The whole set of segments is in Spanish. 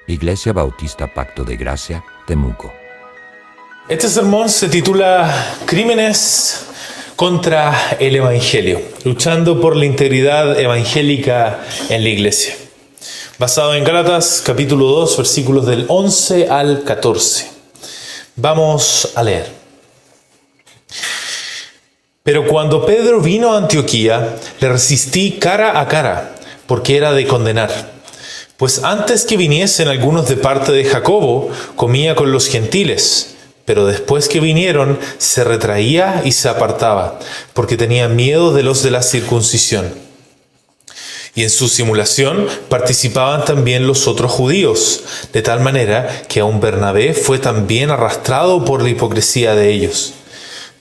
Iglesia Bautista Pacto de Gracia, Temuco. Este sermón se titula Crímenes contra el Evangelio, luchando por la integridad evangélica en la iglesia. Basado en Gálatas capítulo 2, versículos del 11 al 14. Vamos a leer. Pero cuando Pedro vino a Antioquía, le resistí cara a cara, porque era de condenar. Pues antes que viniesen algunos de parte de Jacobo, comía con los gentiles, pero después que vinieron, se retraía y se apartaba, porque tenía miedo de los de la circuncisión. Y en su simulación participaban también los otros judíos, de tal manera que aun Bernabé fue también arrastrado por la hipocresía de ellos.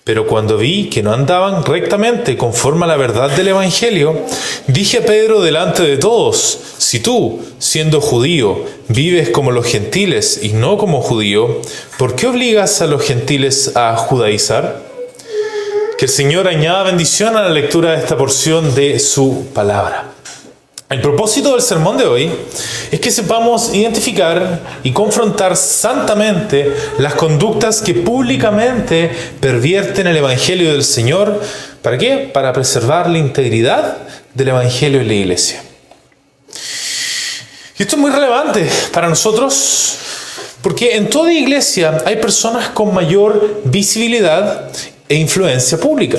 Pero cuando vi que no andaban rectamente conforme a la verdad del Evangelio, dije a Pedro delante de todos: si tú, siendo judío, vives como los gentiles y no como judío, ¿por qué obligas a los gentiles a judaizar? Que el Señor añada bendición a la lectura de esta porción de su palabra. El propósito del sermón de hoy es que sepamos identificar y confrontar santamente las conductas que públicamente pervierten el Evangelio del Señor. ¿Para qué? Para preservar la integridad del Evangelio en la iglesia. Y esto es muy relevante para nosotros porque en toda iglesia hay personas con mayor visibilidad e influencia pública.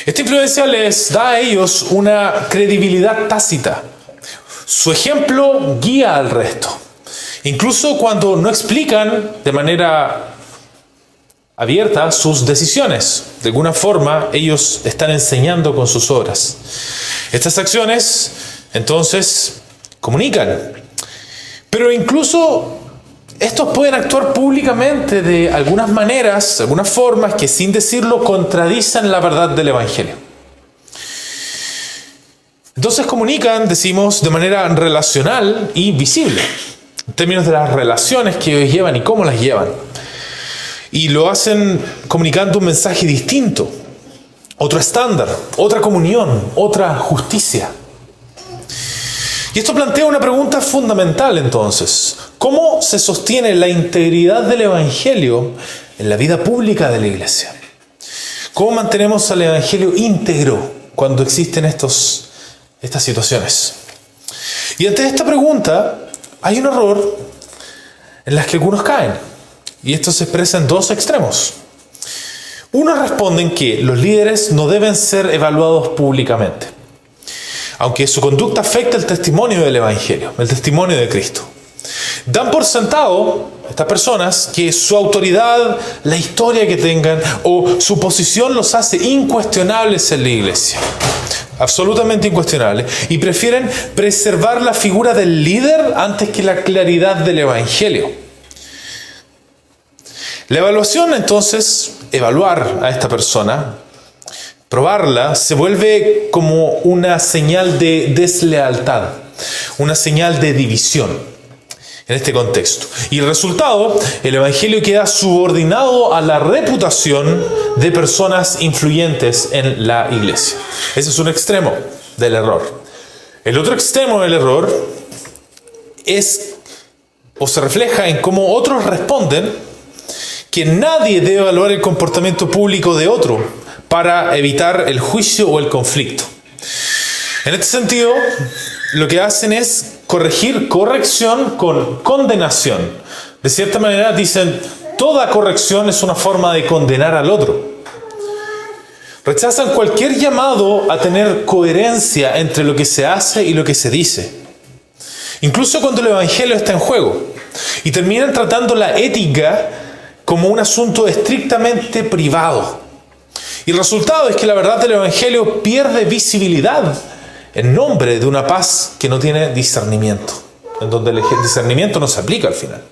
Esta influencia les da a ellos una credibilidad tácita. Su ejemplo guía al resto. Incluso cuando no explican de manera abierta sus decisiones. De alguna forma, ellos están enseñando con sus obras. Estas acciones, entonces, comunican. Pero incluso estos pueden actuar públicamente de algunas maneras, algunas formas que sin decirlo contradicen la verdad del Evangelio. Entonces comunican, decimos, de manera relacional y visible, en términos de las relaciones que ellos llevan y cómo las llevan. Y lo hacen comunicando un mensaje distinto, otro estándar, otra comunión, otra justicia. Y esto plantea una pregunta fundamental entonces. ¿Cómo se sostiene la integridad del Evangelio en la vida pública de la iglesia? ¿Cómo mantenemos al Evangelio íntegro cuando existen estas situaciones? Y ante esta pregunta hay un error en las que algunos caen. Y esto se expresa en dos extremos. Unos responden que los líderes no deben ser evaluados públicamente, aunque su conducta afecta el testimonio del Evangelio, el testimonio de Cristo. Dan por sentado estas personas que su autoridad, la historia que tengan o su posición los hace incuestionables en la iglesia. Absolutamente incuestionables. Y prefieren preservar la figura del líder antes que la claridad del Evangelio. La evaluación, entonces, evaluar a esta persona, probarla, se vuelve como una señal de deslealtad, una señal de división en este contexto. Y el resultado, el Evangelio queda subordinado a la reputación de personas influyentes en la iglesia. Ese es un extremo del error. El otro extremo del error es, o se refleja en cómo otros responden, que nadie debe evaluar el comportamiento público de otro para evitar el juicio o el conflicto. En este sentido, lo que hacen es corregir corrección con condenación. De cierta manera dicen, toda corrección es una forma de condenar al otro. Rechazan cualquier llamado a tener coherencia entre lo que se hace y lo que se dice, incluso cuando el Evangelio está en juego, y terminan tratando la ética como un asunto estrictamente privado. Y el resultado es que la verdad del Evangelio pierde visibilidad en nombre de una paz que no tiene discernimiento, en donde el discernimiento no se aplica al final.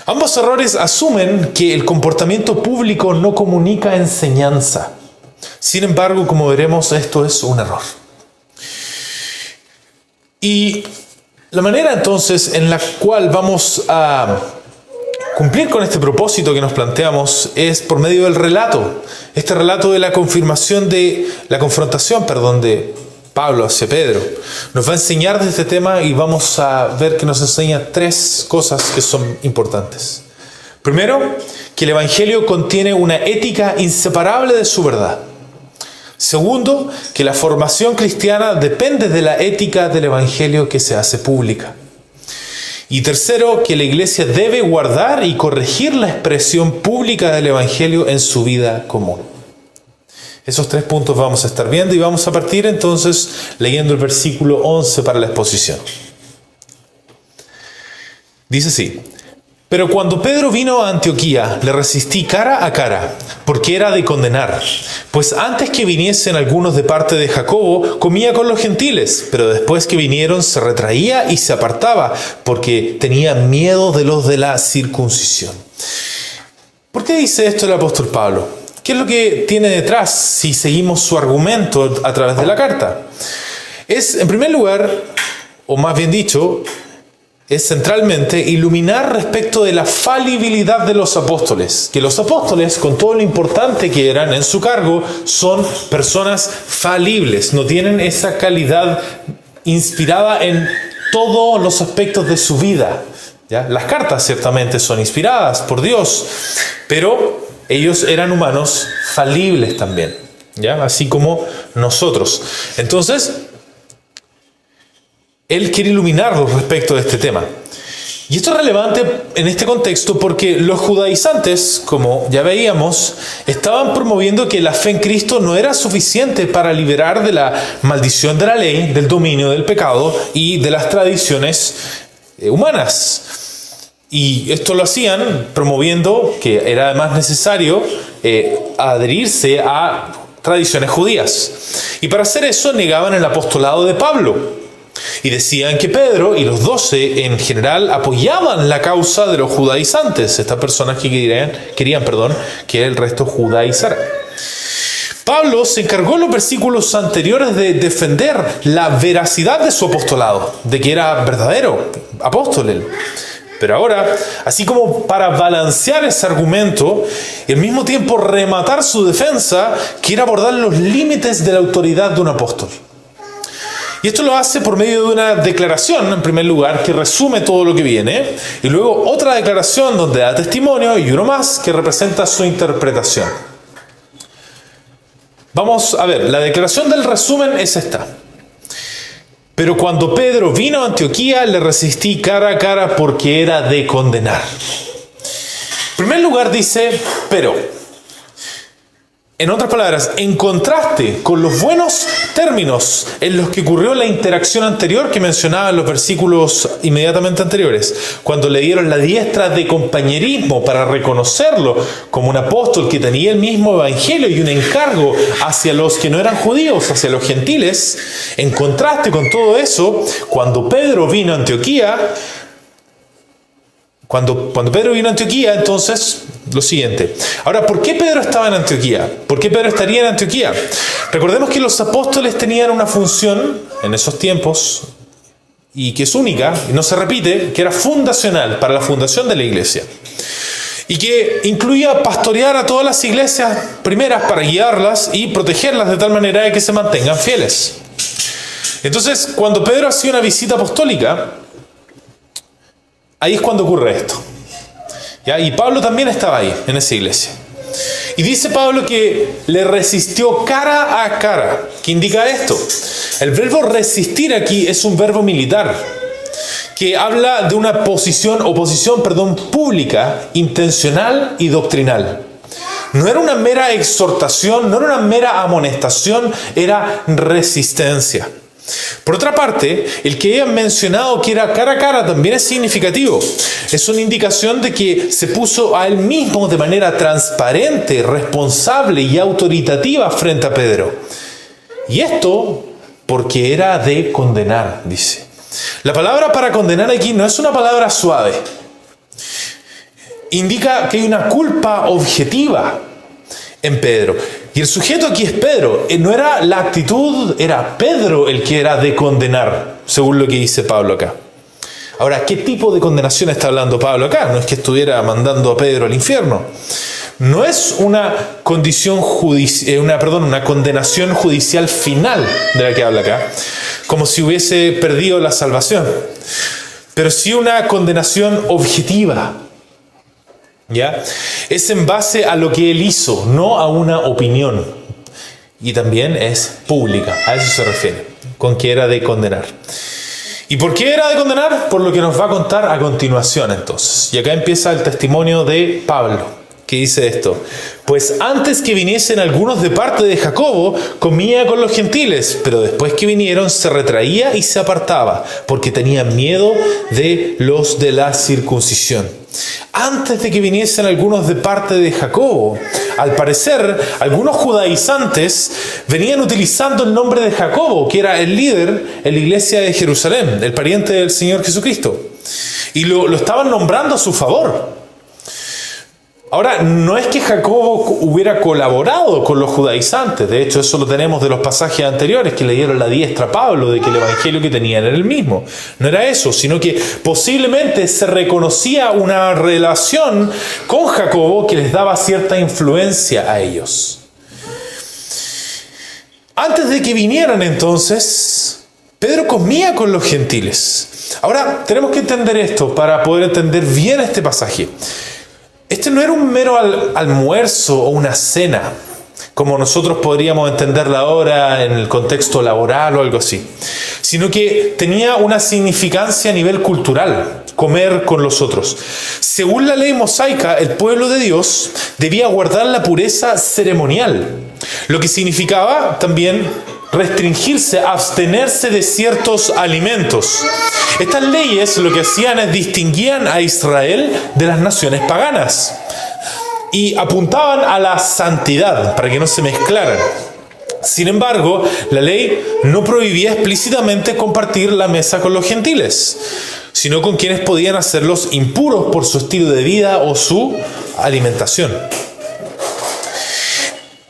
Ambos errores asumen que el comportamiento público no comunica enseñanza. Sin embargo, como veremos, esto es un error. Y la manera entonces en la cual vamos a cumplir con este propósito que nos planteamos es por medio del relato. Este relato de la confrontación de Pablo hacia Pedro, nos va a enseñar de este tema y vamos a ver que nos enseña tres cosas que son importantes. Primero, que el Evangelio contiene una ética inseparable de su verdad. Segundo, que la formación cristiana depende de la ética del Evangelio que se hace pública. Y tercero, que la iglesia debe guardar y corregir la expresión pública del Evangelio en su vida común. Esos tres puntos vamos a estar viendo y vamos a partir entonces leyendo el versículo 11 para la exposición. Dice así: pero cuando Pedro vino a Antioquía, le resistí cara a cara, porque era de condenar. Pues antes que viniesen algunos de parte de Jacobo, comía con los gentiles, pero después que vinieron se retraía y se apartaba, porque tenía miedo de los de la circuncisión. ¿Por qué dice esto el apóstol Pablo? ¿Qué es lo que tiene detrás si seguimos su argumento a través de la carta? Es, en primer lugar, o más bien dicho, es centralmente iluminar respecto de la falibilidad de los apóstoles. Que los apóstoles, con todo lo importante que eran en su cargo, son personas falibles. No tienen esa calidad inspirada en todos los aspectos de su vida. ¿Ya? Las cartas ciertamente son inspiradas por Dios, pero ellos eran humanos falibles también, ¿ya? Así como nosotros. Entonces, él quiere iluminarlos respecto de este tema. Y esto es relevante en este contexto porque los judaizantes, como ya veíamos, estaban promoviendo que la fe en Cristo no era suficiente para liberar de la maldición de la ley, del dominio del pecado y de las tradiciones humanas. Y esto lo hacían promoviendo que era además necesario adherirse a tradiciones judías. Y para hacer eso negaban el apostolado de Pablo. Y decían que Pedro y los 12 en general apoyaban la causa de los judaizantes, estas personas que querían que el resto judaizara. Pablo se encargó en los versículos anteriores de defender la veracidad de su apostolado, de que era verdadero apóstol él. Pero ahora, así como para balancear ese argumento y al mismo tiempo rematar su defensa, quiere abordar los límites de la autoridad de un apóstol. Y esto lo hace por medio de una declaración, en primer lugar, que resume todo lo que viene, y luego otra declaración donde da testimonio y uno más que representa su interpretación. Vamos a ver, la declaración del resumen es esta. Pero cuando Pedro vino a Antioquía, le resistí cara a cara porque era de condenar. En primer lugar dice, pero. En otras palabras, en contraste con los buenos términos en los que ocurrió la interacción anterior que mencionaba en los versículos inmediatamente anteriores, cuando le dieron la diestra de compañerismo para reconocerlo como un apóstol que tenía el mismo evangelio y un encargo hacia los que no eran judíos, hacia los gentiles, en contraste con todo eso, cuando Pedro vino a Antioquía, entonces, lo siguiente. Ahora, ¿por qué Pedro estaba en Antioquía? ¿Por qué Pedro estaría en Antioquía? Recordemos que los apóstoles tenían una función en esos tiempos, y que es única, y no se repite, que era fundacional para la fundación de la iglesia. Y que incluía pastorear a todas las iglesias primeras para guiarlas y protegerlas de tal manera de que se mantengan fieles. Entonces, cuando Pedro hacía una visita apostólica, ahí es cuando ocurre esto. ¿Ya? Y Pablo también estaba ahí, en esa iglesia. Y dice Pablo que le resistió cara a cara. ¿Qué indica esto? El verbo resistir aquí es un verbo militar que habla de una oposición pública, intencional y doctrinal. No era una mera exhortación, no era una mera amonestación, era resistencia. Por otra parte, el que hayan mencionado que era cara a cara también es significativo. Es una indicación de que se puso a él mismo de manera transparente, responsable y autoritativa frente a Pedro. Y esto porque era de condenar, dice. La palabra para condenar aquí no es una palabra suave. Indica que hay una culpa objetiva en Pedro. Y el sujeto aquí es Pedro. No era la actitud, era Pedro el que era de condenar, según lo que dice Pablo acá. Ahora, ¿qué tipo de condenación está hablando Pablo acá? No es que estuviera mandando a Pedro al infierno. no es una una condenación judicial final de la que habla acá, como si hubiese perdido la salvación, pero sí una condenación objetiva. ¿Ya? Es en base a lo que él hizo, no a una opinión. Y también es pública, a eso se refiere, con que era de condenar. ¿Y por qué era de condenar? Por lo que nos va a contar a continuación entonces. Y acá empieza el testimonio de Pablo, que dice esto: pues antes que viniesen algunos de parte de Jacobo, comía con los gentiles, pero después que vinieron se retraía y se apartaba, porque tenía miedo de los de la circuncisión. Antes de que viniesen algunos de parte de Jacobo, al parecer, algunos judaizantes venían utilizando el nombre de Jacobo, que era el líder en la iglesia de Jerusalén, el pariente del Señor Jesucristo, y lo estaban nombrando a su favor. Ahora, no es que Jacobo hubiera colaborado con los judaizantes, de hecho eso lo tenemos de los pasajes anteriores que le dieron la diestra a Pablo de que el evangelio que tenían era el mismo. No era eso, sino que posiblemente se reconocía una relación con Jacobo que les daba cierta influencia a ellos. Antes de que vinieran entonces, Pedro comía con los gentiles. Ahora, tenemos que entender esto para poder entender bien este pasaje. Este no era un mero almuerzo o una cena, como nosotros podríamos entenderla ahora en el contexto laboral o algo así, sino que tenía una significancia a nivel cultural, comer con los otros. Según la ley mosaica, el pueblo de Dios debía guardar la pureza ceremonial, lo que significaba también restringirse, abstenerse de ciertos alimentos. Estas leyes lo que hacían es distinguían a Israel de las naciones paganas y apuntaban a la santidad para que no se mezclaran. Sin embargo, la ley no prohibía explícitamente compartir la mesa con los gentiles, sino con quienes podían hacerlos impuros por su estilo de vida o su alimentación.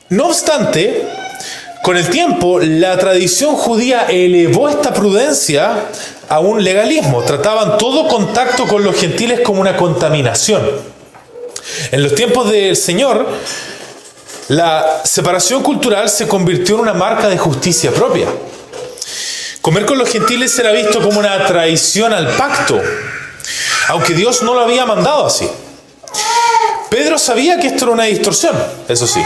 No obstante, con el tiempo, la tradición judía elevó esta prudencia a un legalismo. Trataban todo contacto con los gentiles como una contaminación. En los tiempos del Señor, la separación cultural se convirtió en una marca de justicia propia. Comer con los gentiles era visto como una traición al pacto, aunque Dios no lo había mandado así. Pedro sabía que esto era una distorsión, eso sí.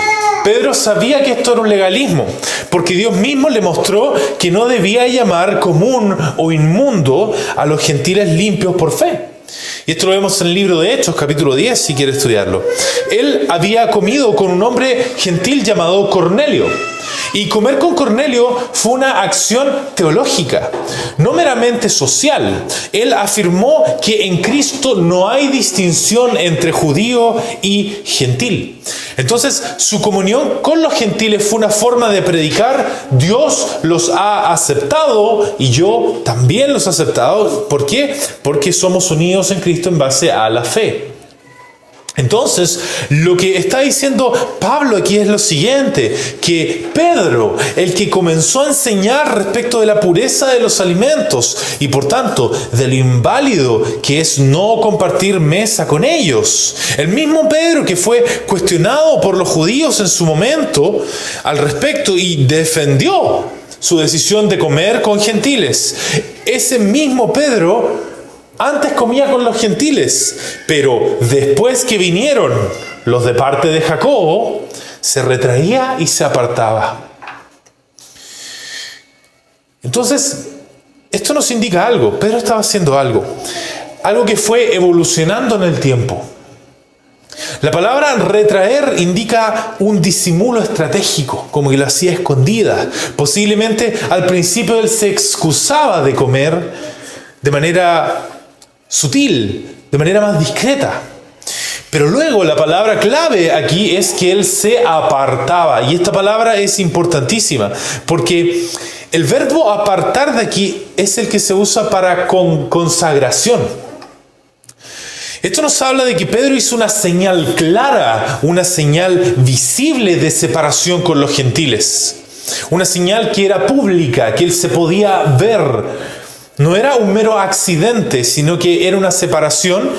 Pedro sabía que esto era un legalismo, porque Dios mismo le mostró que no debía llamar común o inmundo a los gentiles limpios por fe. Y esto lo vemos en el libro de Hechos, capítulo 10, si quiere estudiarlo. Él había comido con un hombre gentil llamado Cornelio. Y comer con Cornelio fue una acción teológica, no meramente social. Él afirmó que en Cristo no hay distinción entre judío y gentil. Entonces, su comunión con los gentiles fue una forma de predicar: Dios los ha aceptado y yo también los he aceptado. ¿Por qué? Porque somos unidos en Cristo en base a la fe. Entonces, lo que está diciendo Pablo aquí es lo siguiente, que Pedro, el que comenzó a enseñar respecto de la pureza de los alimentos y por tanto de lo inválido que es no compartir mesa con ellos, el mismo Pedro que fue cuestionado por los judíos en su momento al respecto y defendió su decisión de comer con gentiles, ese mismo Pedro antes comía con los gentiles, pero después que vinieron los de parte de Jacobo, se retraía y se apartaba. Entonces, esto nos indica algo. Pedro estaba haciendo algo que fue evolucionando en el tiempo. La palabra retraer indica un disimulo estratégico, como que lo hacía escondida. Posiblemente al principio él se excusaba de comer de manera sutil, de manera más discreta. Pero luego la palabra clave aquí es que él se apartaba. Y esta palabra es importantísima, porque el verbo apartar de aquí es el que se usa para consagración. Esto nos habla de que Pedro hizo una señal clara, una señal visible de separación con los gentiles. Una señal que era pública, que él se podía ver. No era un mero accidente, sino que era una separación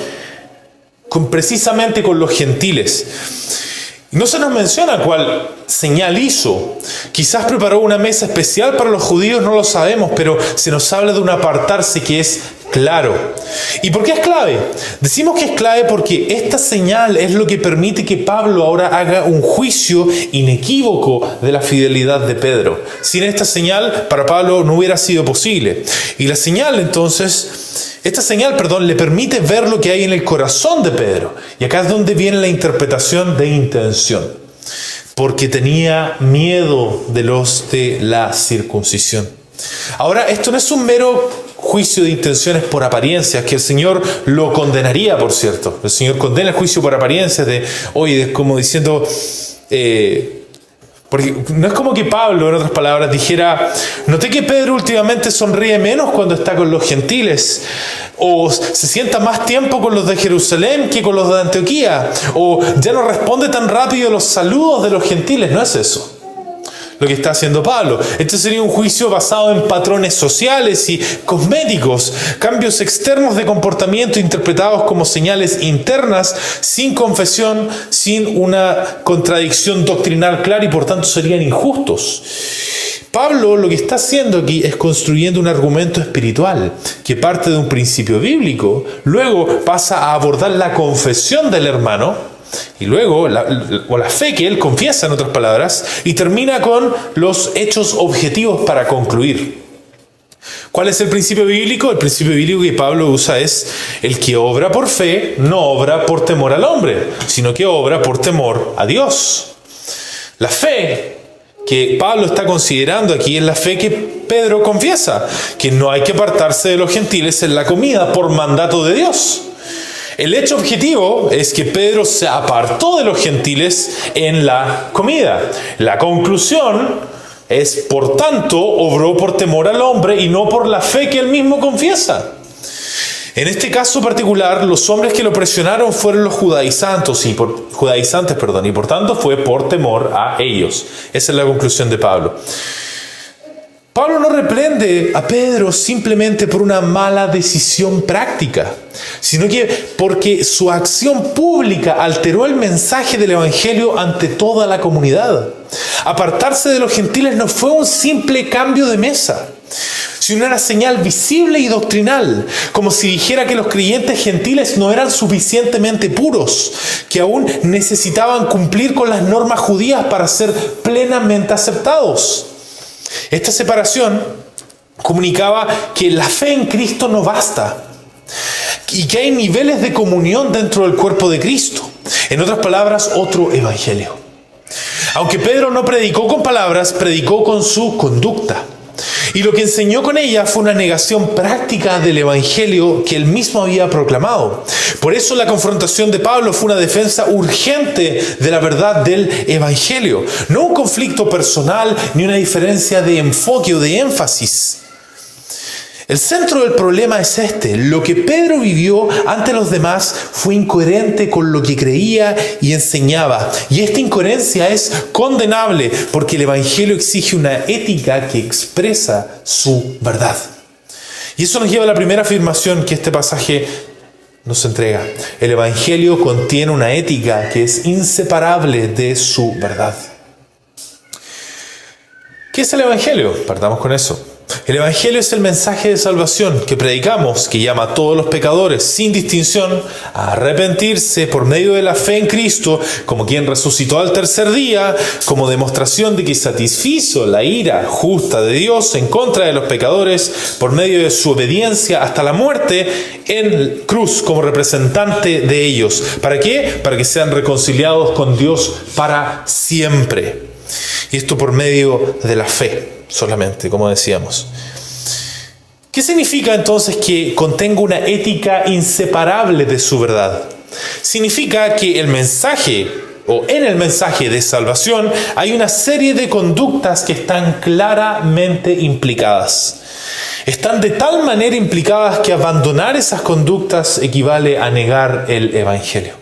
precisamente con los gentiles. No se nos menciona cuál señal hizo. Quizás preparó una mesa especial para los judíos, no lo sabemos, pero se nos habla de un apartarse que es claro. ¿Y por qué es clave? Decimos que es clave porque esta señal es lo que permite que Pablo ahora haga un juicio inequívoco de la fidelidad de Pedro. Sin esta señal, para Pablo no hubiera sido posible. Y la señal esta señal, le permite ver lo que hay en el corazón de Pedro. Y acá es donde viene la interpretación de intención. Porque tenía miedo de los de la circuncisión. Ahora, esto no es un mero juicio de intenciones por apariencias, que el Señor lo condenaría, por cierto. El Señor condena el juicio por apariencias como diciendo... porque no es como que Pablo, en otras palabras, dijera: noté que Pedro últimamente sonríe menos cuando está con los gentiles, o se sienta más tiempo con los de Jerusalén que con los de Antioquía, o ya no responde tan rápido los saludos de los gentiles. No es eso lo que está haciendo Pablo. Este sería un juicio basado en patrones sociales y cosméticos, cambios externos de comportamiento interpretados como señales internas, sin confesión, sin una contradicción doctrinal clara, y por tanto serían injustos. Pablo lo que está haciendo aquí es construyendo un argumento espiritual que parte de un principio bíblico, luego pasa a abordar la confesión del hermano, y luego la fe que él confiesa, en otras palabras, y termina con los hechos objetivos para concluir. ¿Cuál es el principio bíblico? El principio bíblico que Pablo usa es: el que obra por fe no obra por temor al hombre, sino que obra por temor a Dios. La fe que Pablo está considerando aquí es la fe que Pedro confiesa, que no hay que apartarse de los gentiles en la comida por mandato de Dios. El hecho objetivo es que Pedro se apartó de los gentiles en la comida. La conclusión es, por tanto, obró por temor al hombre y no por la fe que él mismo confiesa. En este caso particular, los hombres que lo presionaron fueron los judaizantes, y por tanto fue por temor a ellos. Esa es la conclusión de Pablo. Pablo no reprende a Pedro simplemente por una mala decisión práctica, sino que porque su acción pública alteró el mensaje del Evangelio ante toda la comunidad. Apartarse de los gentiles no fue un simple cambio de mesa, sino una señal visible y doctrinal, como si dijera que los creyentes gentiles no eran suficientemente puros, que aún necesitaban cumplir con las normas judías para ser plenamente aceptados. Esta separación comunicaba que la fe en Cristo no basta y que hay niveles de comunión dentro del cuerpo de Cristo. En otras palabras, otro evangelio. Aunque Pedro no predicó con palabras, predicó con su conducta. Y lo que enseñó con ella fue una negación práctica del evangelio que él mismo había proclamado. Por eso la confrontación de Pablo fue una defensa urgente de la verdad del evangelio. No un conflicto personal ni una diferencia de enfoque o de énfasis. El centro del problema es este: lo que Pedro vivió ante los demás fue incoherente con lo que creía y enseñaba. Y esta incoherencia es condenable porque el Evangelio exige una ética que expresa su verdad. Y eso nos lleva a la primera afirmación que este pasaje nos entrega. El Evangelio contiene una ética que es inseparable de su verdad. ¿Qué es el Evangelio? Partamos con eso. El Evangelio es el mensaje de salvación que predicamos, que llama a todos los pecadores, sin distinción, a arrepentirse por medio de la fe en Cristo, como quien resucitó al tercer día, como demostración de que satisfizo la ira justa de Dios en contra de los pecadores por medio de su obediencia hasta la muerte en cruz como representante de ellos. ¿Para qué? Para que sean reconciliados con Dios para siempre. Y esto por medio de la fe solamente, como decíamos. ¿Qué significa entonces que contenga una ética inseparable de su verdad? Significa que el mensaje, o en el mensaje de salvación, hay una serie de conductas que están claramente implicadas. Están de tal manera implicadas que abandonar esas conductas equivale a negar el Evangelio.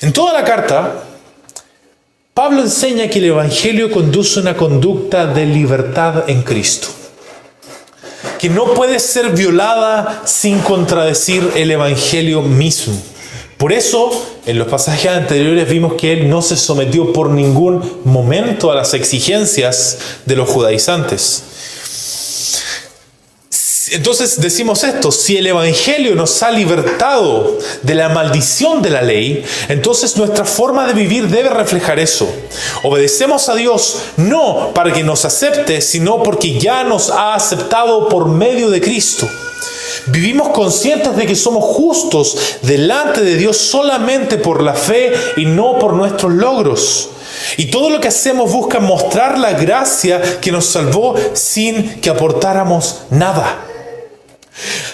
En toda la carta, Pablo enseña que el Evangelio conduce a una conducta de libertad en Cristo, que no puede ser violada sin contradecir el Evangelio mismo. Por eso, en los pasajes anteriores vimos que él no se sometió por ningún momento a las exigencias de los judaizantes. Entonces decimos esto: si el Evangelio nos ha libertado de la maldición de la ley, entonces nuestra forma de vivir debe reflejar eso. Obedecemos a Dios no para que nos acepte, sino porque ya nos ha aceptado por medio de Cristo. Vivimos conscientes de que somos justos delante de Dios solamente por la fe y no por nuestros logros. Y todo lo que hacemos busca mostrar la gracia que nos salvó sin que aportáramos nada.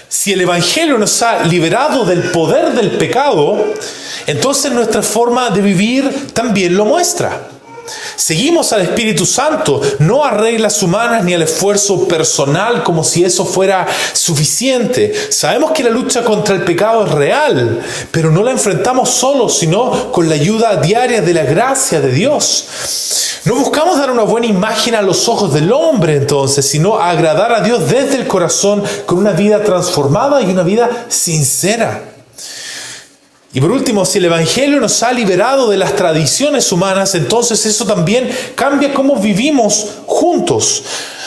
Si el Evangelio nos ha liberado del poder del pecado, entonces nuestra forma de vivir también lo muestra. Seguimos al Espíritu Santo, no a reglas humanas ni al esfuerzo personal como si eso fuera suficiente. Sabemos que la lucha contra el pecado es real, pero no la enfrentamos solos, sino con la ayuda diaria de la gracia de Dios. No buscamos dar una buena imagen a los ojos del hombre entonces, sino agradar a Dios desde el corazón con una vida transformada y una vida sincera. Y por último, si el Evangelio nos ha liberado de las tradiciones humanas, entonces eso también cambia cómo vivimos juntos.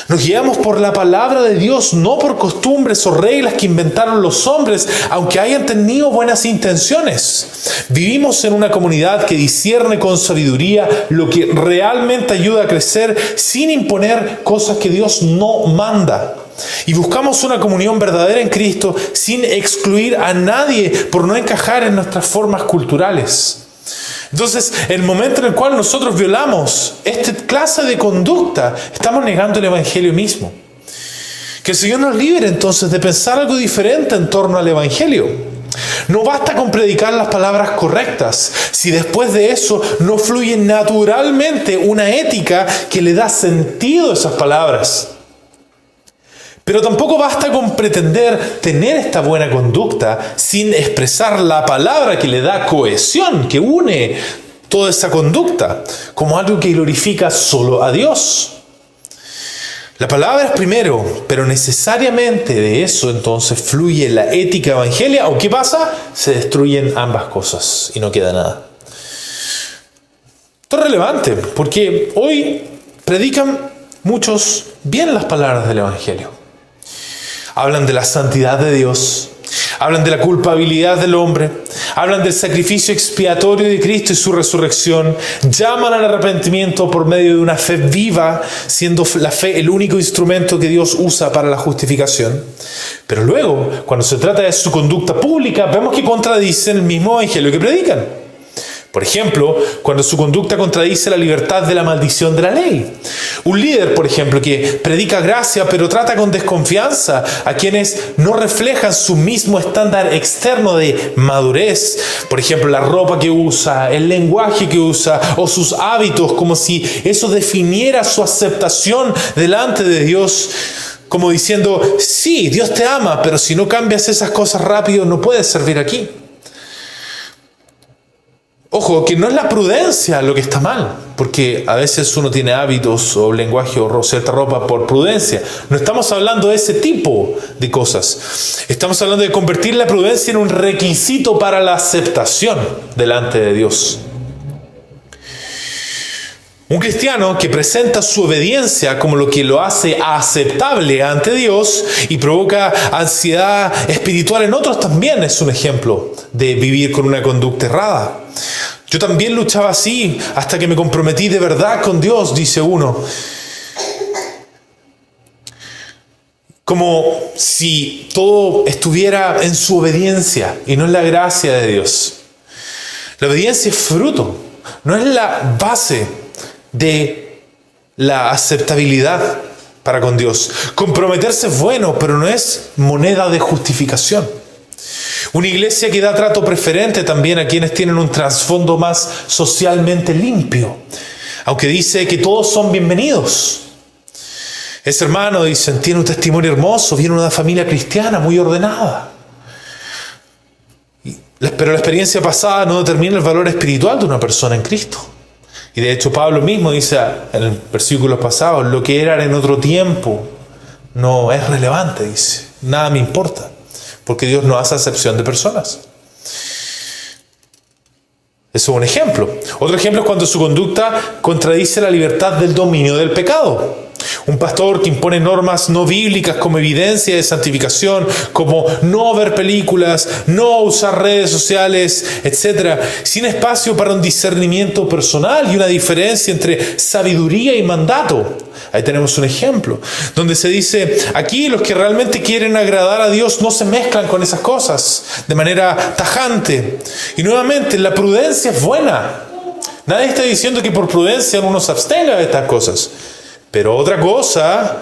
Nos guiamos por la palabra de Dios, no por costumbres o reglas que inventaron los hombres, aunque hayan tenido buenas intenciones. Vivimos en una comunidad que discierne con sabiduría lo que realmente ayuda a crecer sin imponer cosas que Dios no manda. Y buscamos una comunión verdadera en Cristo sin excluir a nadie por no encajar en nuestras formas culturales. Entonces, el momento en el cual nosotros violamos esta clase de conducta, estamos negando el Evangelio mismo. Que el Señor nos libre entonces de pensar algo diferente en torno al Evangelio. No basta con predicar las palabras correctas, si después de eso no fluye naturalmente una ética que le da sentido a esas palabras. Pero tampoco basta con pretender tener esta buena conducta sin expresar la palabra que le da cohesión, que une toda esa conducta, como algo que glorifica solo a Dios. La palabra es primero, pero necesariamente de eso entonces fluye la ética evangelia, ¿o qué pasa? Se destruyen ambas cosas y no queda nada. Esto es relevante, porque hoy predican muchos bien las palabras del Evangelio. Hablan de la santidad de Dios, hablan de la culpabilidad del hombre, hablan del sacrificio expiatorio de Cristo y su resurrección, llaman al arrepentimiento por medio de una fe viva, siendo la fe el único instrumento que Dios usa para la justificación. Pero luego, cuando se trata de su conducta pública, vemos que contradicen el mismo evangelio que predican. Por ejemplo, cuando su conducta contradice la libertad de la maldición de la ley. Un líder, por ejemplo, que predica gracia pero trata con desconfianza a quienes no reflejan su mismo estándar externo de madurez. Por ejemplo, la ropa que usa, el lenguaje que usa o sus hábitos, como si eso definiera su aceptación delante de Dios. Como diciendo, sí, Dios te ama, pero si no cambias esas cosas rápido no puedes servir aquí. Ojo, que no es la prudencia lo que está mal, porque a veces uno tiene hábitos o lenguaje o cierta ropa por prudencia. No estamos hablando de ese tipo de cosas. Estamos hablando de convertir la prudencia en un requisito para la aceptación delante de Dios. Un cristiano que presenta su obediencia como lo que lo hace aceptable ante Dios y provoca ansiedad espiritual en otros también es un ejemplo de vivir con una conducta errada. Yo también luchaba así hasta que me comprometí de verdad con Dios, dice uno. Como si todo estuviera en su obediencia y no en la gracia de Dios. La obediencia es fruto, no es la base de la aceptabilidad para con Dios. Comprometerse es bueno, pero no es moneda de justificación. Una iglesia que da trato preferente también a quienes tienen un trasfondo más socialmente limpio, aunque dice que todos son bienvenidos. Ese hermano, dicen, tiene un testimonio hermoso, viene de una familia cristiana muy ordenada. Pero la experiencia pasada no determina el valor espiritual de una persona en Cristo. Y de hecho Pablo mismo dice en el versículo pasado, lo que eran en otro tiempo no es relevante, dice. Nada me importa, porque Dios no hace acepción de personas. Eso es un ejemplo. Otro ejemplo es cuando su conducta contradice la libertad del dominio del pecado. Un pastor que impone normas no bíblicas como evidencia de santificación, como no ver películas, no usar redes sociales, etc., sin espacio para un discernimiento personal y una diferencia entre sabiduría y mandato. Ahí tenemos un ejemplo, donde se dice, aquí los que realmente quieren agradar a Dios no se mezclan con esas cosas de manera tajante. Y nuevamente, la prudencia es buena. Nadie está diciendo que por prudencia uno se abstenga de estas cosas. Pero otra cosa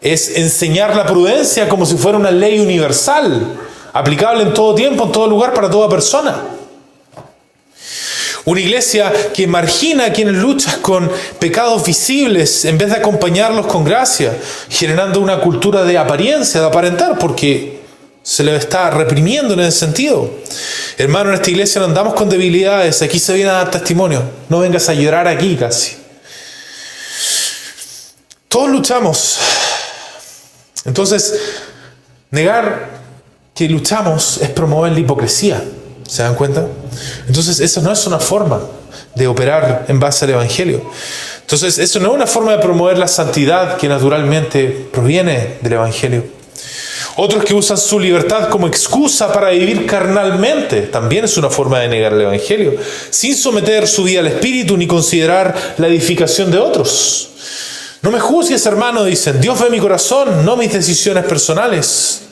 es enseñar la prudencia como si fuera una ley universal, aplicable en todo tiempo, en todo lugar, para toda persona. Una iglesia que margina a quienes luchan con pecados visibles en vez de acompañarlos con gracia, generando una cultura de apariencia, de aparentar, porque se le está reprimiendo en ese sentido. Hermano, en esta iglesia no andamos con debilidades, aquí se viene a dar testimonio. No vengas a llorar aquí casi. Todos luchamos. Entonces, negar que luchamos es promover la hipocresía. ¿Se dan cuenta? Entonces, eso no es una forma de operar en base al Evangelio. Entonces, eso no es una forma de promover la santidad que naturalmente proviene del Evangelio. Otros que usan su libertad como excusa para vivir carnalmente, también es una forma de negar el Evangelio, sin someter su vida al Espíritu ni considerar la edificación de otros. No me juzgues, hermano, dicen. Dios ve mi corazón, no mis decisiones personales.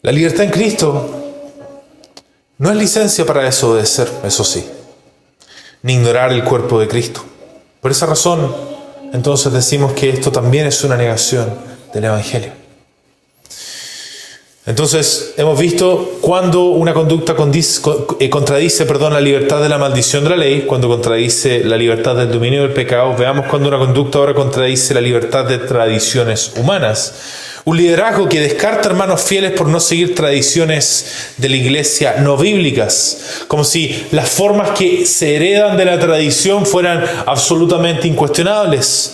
La libertad en Cristo no es licencia para desobedecer, eso sí, ni ignorar el cuerpo de Cristo. Por esa razón, entonces decimos que esto también es una negación del Evangelio. Entonces, hemos visto cuando una conducta contradice la libertad de la maldición de la ley, cuando contradice la libertad del dominio del pecado. Veamos cuando una conducta ahora contradice la libertad de tradiciones humanas. Un liderazgo que descarta hermanos fieles por no seguir tradiciones de la iglesia no bíblicas, como si las formas que se heredan de la tradición fueran absolutamente incuestionables.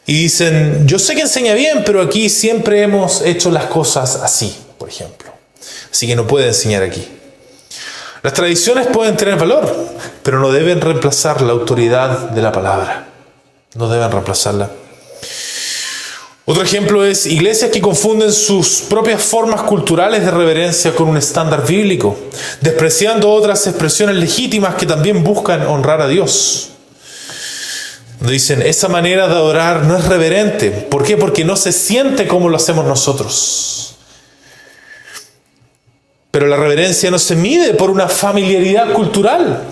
Y dicen, yo sé que enseña bien, pero aquí siempre hemos hecho las cosas así, por ejemplo. Así que no puede enseñar aquí. Las tradiciones pueden tener valor, pero no deben reemplazar la autoridad de la palabra. No deben reemplazarla. Otro ejemplo es iglesias que confunden sus propias formas culturales de reverencia con un estándar bíblico, despreciando otras expresiones legítimas que también buscan honrar a Dios. Dicen, esa manera de adorar no es reverente. ¿Por qué? Porque no se siente como lo hacemos nosotros. Pero la reverencia no se mide por una familiaridad cultural,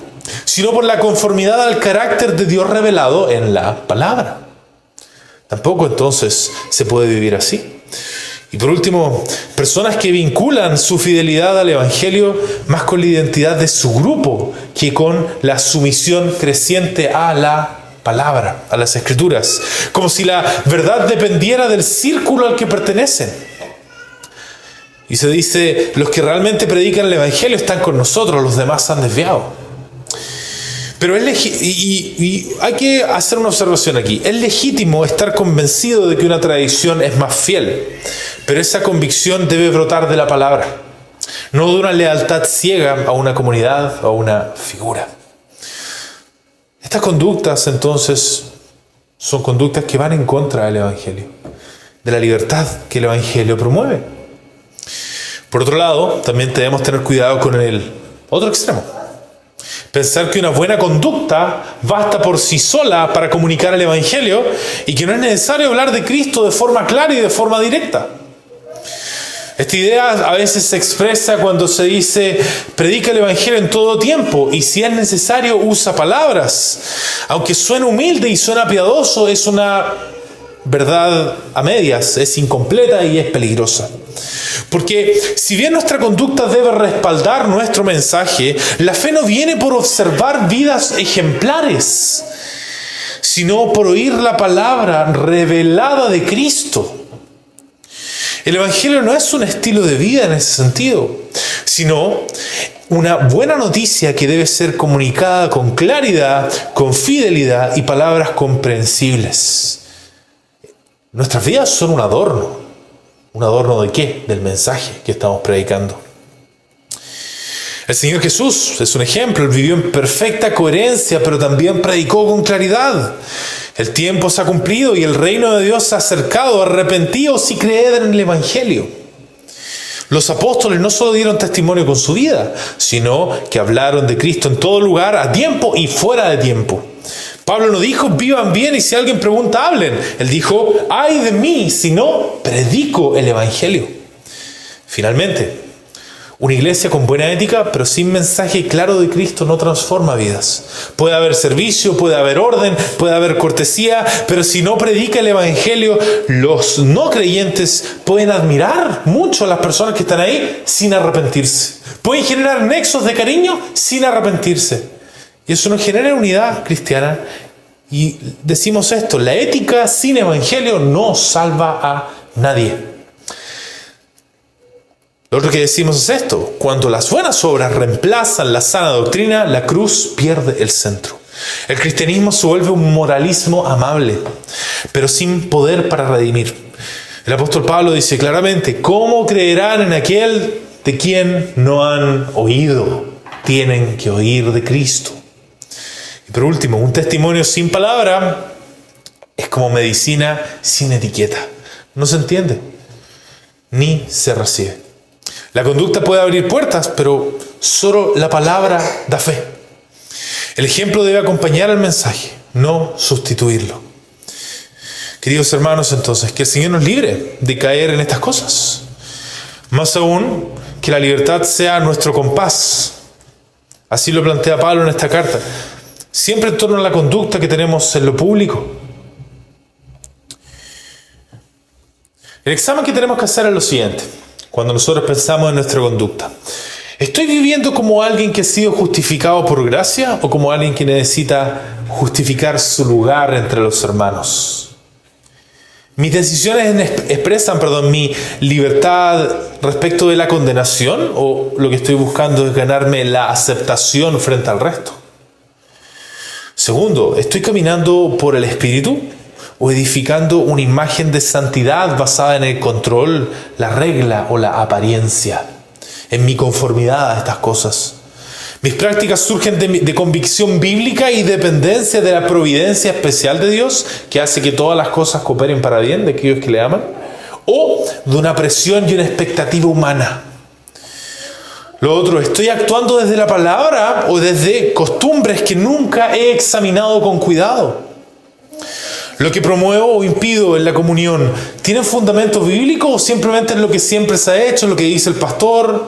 sino por la conformidad al carácter de Dios revelado en la palabra. Tampoco entonces se puede vivir así. Y por último, personas que vinculan su fidelidad al Evangelio más con la identidad de su grupo que con la sumisión creciente a la palabra, a las Escrituras, como si la verdad dependiera del círculo al que pertenecen. Y se dice, los que realmente predican el Evangelio están con nosotros, los demás se han desviado. Pero y hay que hacer una observación aquí. Es legítimo estar convencido de que una tradición es más fiel, pero esa convicción debe brotar de la palabra, no de una lealtad ciega a una comunidad o a una figura. Estas conductas, entonces, son conductas que van en contra del Evangelio, de la libertad que el Evangelio promueve. Por otro lado, también debemos tener cuidado con el otro extremo. Pensar que una buena conducta basta por sí sola para comunicar el Evangelio y que no es necesario hablar de Cristo de forma clara y de forma directa. Esta idea a veces se expresa cuando se dice, predica el Evangelio en todo tiempo y si es necesario usa palabras. Aunque suene humilde y suena piadoso, es una verdad a medias, es incompleta y es peligrosa. Porque si bien nuestra conducta debe respaldar nuestro mensaje, la fe no viene por observar vidas ejemplares, sino por oír la palabra revelada de Cristo. El Evangelio no es un estilo de vida en ese sentido, sino una buena noticia que debe ser comunicada con claridad, con fidelidad y palabras comprensibles. Nuestras vidas son un ¿Un adorno de qué? Del mensaje que estamos predicando. El Señor Jesús es un ejemplo. Él vivió en perfecta coherencia, pero también predicó con claridad. El tiempo se ha cumplido y el reino de Dios se ha acercado. Arrepentíos y creed en el Evangelio. Los apóstoles no solo dieron testimonio con su vida, sino que hablaron de Cristo en todo lugar, a tiempo y fuera de tiempo. Pablo no dijo, vivan bien y si alguien pregunta, hablen. Él dijo, ay de mí si no predico el Evangelio. Finalmente, una iglesia con buena ética, pero sin mensaje claro de Cristo, no transforma vidas. Puede haber servicio, puede haber orden, puede haber cortesía, pero si no predica el Evangelio, los no creyentes pueden admirar mucho a las personas que están ahí sin arrepentirse. Pueden generar nexos de cariño sin arrepentirse. Y eso no genera unidad cristiana. Y decimos esto, la ética sin Evangelio no salva a nadie. Lo otro que decimos es esto: cuando las buenas obras reemplazan la sana doctrina, la cruz pierde el centro. El cristianismo se vuelve un moralismo amable, pero sin poder para redimir. El apóstol Pablo dice claramente, ¿cómo creerán en aquel de quien no han oído? Tienen que oír de Cristo. Y por último, un testimonio sin palabra es como medicina sin etiqueta. No se entiende, ni se recibe. La conducta puede abrir puertas, pero solo la palabra da fe. El ejemplo debe acompañar al mensaje, no sustituirlo. Queridos hermanos, entonces, que el Señor nos libre de caer en estas cosas. Más aún, que la libertad sea nuestro compás. Así lo plantea Pablo en esta carta. Siempre en torno a la conducta que tenemos en lo público. El examen que tenemos que hacer es lo siguiente. Cuando nosotros pensamos en nuestra conducta, ¿estoy viviendo como alguien que ha sido justificado por gracia o como alguien que necesita justificar su lugar entre los hermanos? ¿Mis decisiones expresan mi libertad respecto de la condenación o lo que estoy buscando es ganarme la aceptación frente al resto? Segundo, ¿estoy caminando por el Espíritu o edificando una imagen de santidad basada en el control, la regla o la apariencia, en mi conformidad a estas cosas? Mis prácticas surgen de convicción bíblica y dependencia de la providencia especial de Dios, que hace que todas las cosas cooperen para bien de aquellos que le aman, o de una presión y una expectativa humana. Lo otro, ¿estoy actuando desde la palabra o desde costumbres que nunca he examinado con cuidado? ¿Lo que promuevo o impido en la comunión tiene fundamento bíblico o simplemente es lo que siempre se ha hecho, lo que dice el pastor?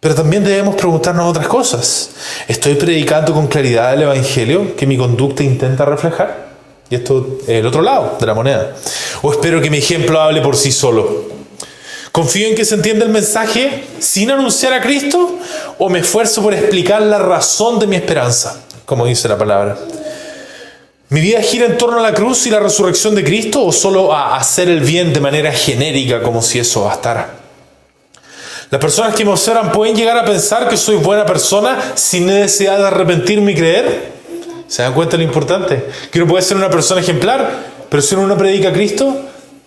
Pero también debemos preguntarnos otras cosas. ¿Estoy predicando con claridad el Evangelio que mi conducta intenta reflejar? Y esto es el otro lado de la moneda. ¿O espero que mi ejemplo hable por sí solo? ¿Confío en que se entienda el mensaje sin anunciar a Cristo? ¿O me esfuerzo por explicar la razón de mi esperanza, como dice la palabra? ¿Mi vida gira en torno a la cruz y la resurrección de Cristo o solo a hacer el bien de manera genérica como si eso bastara? Las personas que me observan pueden llegar a pensar que soy buena persona sin necesidad de arrepentirme y creer. ¿Se dan cuenta de lo importante? Que uno puede ser una persona ejemplar, pero si uno no predica a Cristo,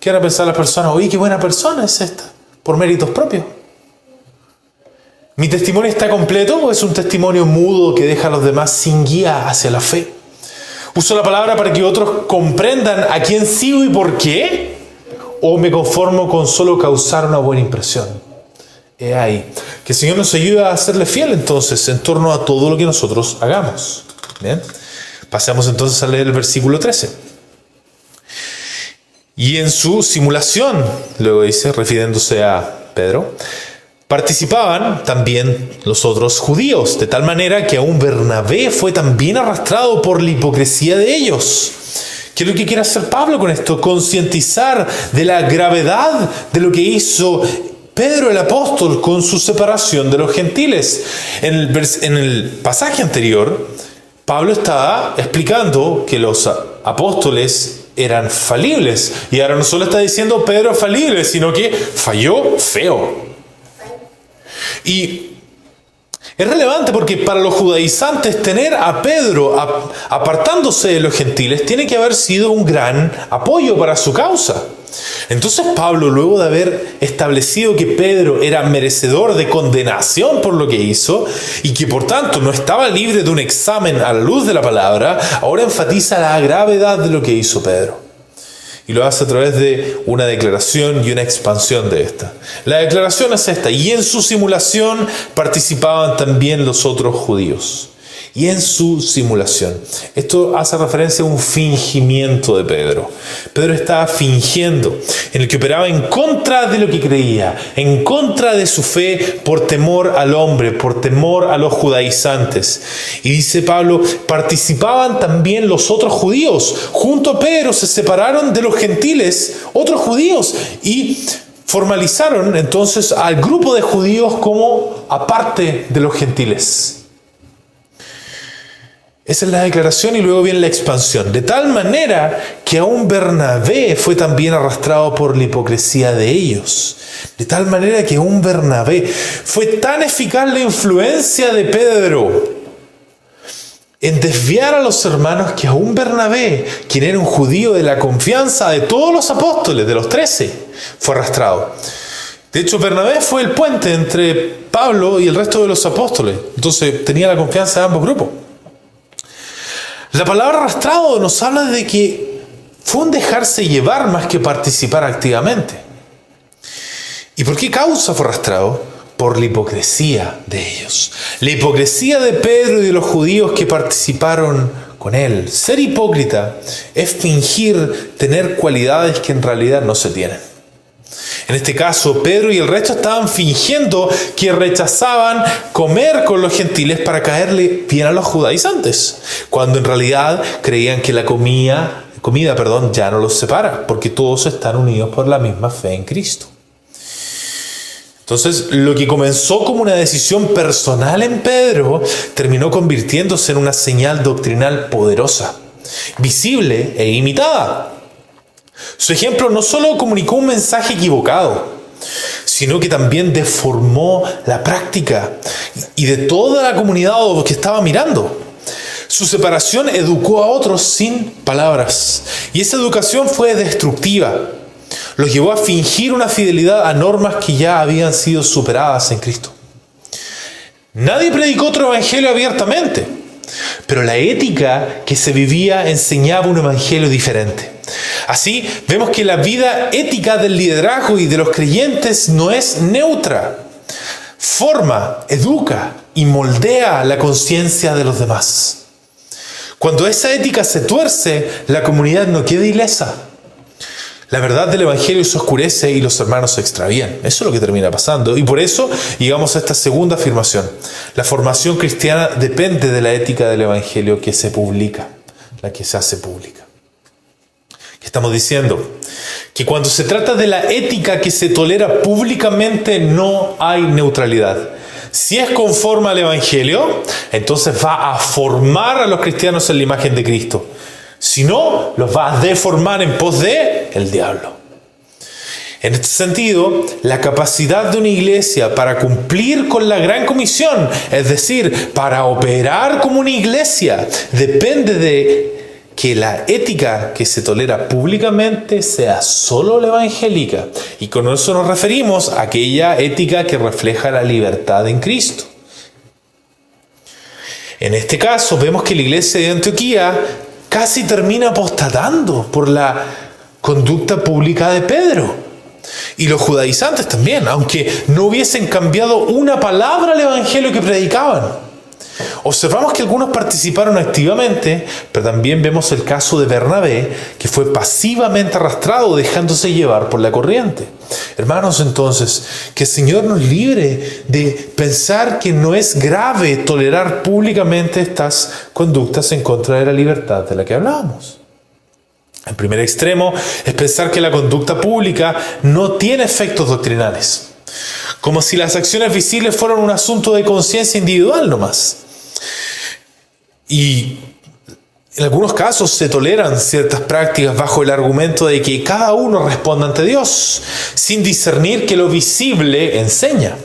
¿qué van a pensar las personas? Oye, qué buena persona es esta, por méritos propios. ¿Mi testimonio está completo o es un testimonio mudo que deja a los demás sin guía hacia la fe? ¿Uso la palabra para que otros comprendan a quién sigo y por qué? ¿O me conformo con solo causar una buena impresión? He ahí. Que el Señor nos ayude a serle fiel entonces en torno a todo lo que nosotros hagamos. ¿Bien? Pasemos entonces a leer el versículo 13. Y en su simulación, luego dice, refiriéndose a Pedro, participaban también los otros judíos, de tal manera que aún Bernabé fue también arrastrado por la hipocresía de ellos. ¿Qué es lo que quiere hacer Pablo con esto? Concientizar de la gravedad de lo que hizo Pedro el apóstol con su separación de los gentiles. En el pasaje anterior, Pablo estaba explicando que los apóstoles eran falibles. Y ahora no solo está diciendo Pedro falible, sino que falló feo. Y Es relevante porque para los judaizantes tener a Pedro apartándose de los gentiles tiene que haber sido un gran apoyo para su causa. Entonces Pablo, luego de haber establecido que Pedro era merecedor de condenación por lo que hizo y que por tanto no estaba libre de un examen a la luz de la palabra, ahora enfatiza la gravedad de lo que hizo Pedro. Y lo hace a través de una declaración y una expansión de esta. La declaración es esta: y en su simulación participaban también los otros judíos. Y en su simulación. Esto hace referencia a un fingimiento de Pedro. Pedro estaba fingiendo, en el que operaba en contra de lo que creía, en contra de su fe, por temor al hombre, por temor a los judaizantes. Y dice Pablo, participaban también los otros judíos. Junto a Pedro se separaron de los gentiles, otros judíos, y formalizaron entonces al grupo de judíos como aparte de los gentiles. Esa es la declaración y luego viene la expansión. De tal manera que aún Bernabé fue también arrastrado por la hipocresía de ellos. De tal manera que aún Bernabé fue tan eficaz la influencia de Pedro en desviar a los hermanos que aún Bernabé, quien era un judío de la confianza de todos los apóstoles, de los 13, fue arrastrado. De hecho, Bernabé fue el puente entre Pablo y el resto de los apóstoles. Entonces tenía la confianza de ambos grupos. La palabra arrastrado nos habla de que fue un dejarse llevar más que participar activamente. ¿Y por qué causa fue arrastrado? Por la hipocresía de ellos. La hipocresía de Pedro y de los judíos que participaron con él. Ser hipócrita es fingir tener cualidades que en realidad no se tienen. En este caso, Pedro y el resto estaban fingiendo que rechazaban comer con los gentiles para caerle bien a los judaizantes, cuando en realidad creían que la comida ya no los separa, porque todos están unidos por la misma fe en Cristo. Entonces, lo que comenzó como una decisión personal en Pedro, terminó convirtiéndose en una señal doctrinal poderosa, visible e imitada. Su ejemplo no solo comunicó un mensaje equivocado, sino que también deformó la práctica y de toda la comunidad que estaba mirando. Su separación educó a otros sin palabras, y esa educación fue destructiva. Los llevó a fingir una fidelidad a normas que ya habían sido superadas en Cristo. Nadie predicó otro evangelio abiertamente, pero la ética que se vivía enseñaba un evangelio diferente. Así, vemos que la vida ética del liderazgo y de los creyentes no es neutra. Forma, educa y moldea la conciencia de los demás. Cuando esa ética se tuerce, la comunidad no queda ilesa. La verdad del evangelio se oscurece y los hermanos se extravían. Eso es lo que termina pasando. Y por eso llegamos a esta segunda afirmación. La formación cristiana depende de la ética del evangelio que se publica, la que se hace pública. Estamos diciendo que cuando se trata de la ética que se tolera públicamente no hay neutralidad. Si es conforme al evangelio, entonces va a formar a los cristianos en la imagen de Cristo. Si no, los va a deformar en pos de el diablo. En este sentido, la capacidad de una iglesia para cumplir con la gran comisión, es decir, para operar como una iglesia, depende de que la ética que se tolera públicamente sea solo la evangélica. Y con eso nos referimos a aquella ética que refleja la libertad en Cristo. En este caso, vemos que la iglesia de Antioquía casi termina apostatando por la conducta pública de Pedro. Y los judaizantes también, aunque no hubiesen cambiado una palabra al evangelio que predicaban. Observamos que algunos participaron activamente, pero también vemos el caso de Bernabé, que fue pasivamente arrastrado, dejándose llevar por la corriente. Hermanos, entonces, que el Señor nos libre de pensar que no es grave tolerar públicamente estas conductas en contra de la libertad de la que hablábamos. El primer extremo es pensar que la conducta pública no tiene efectos doctrinales, como si las acciones visibles fueran un asunto de conciencia individual nomás. Y en algunos casos se toleran ciertas prácticas bajo el argumento de que cada uno responda ante Dios, sin discernir que lo visible enseña.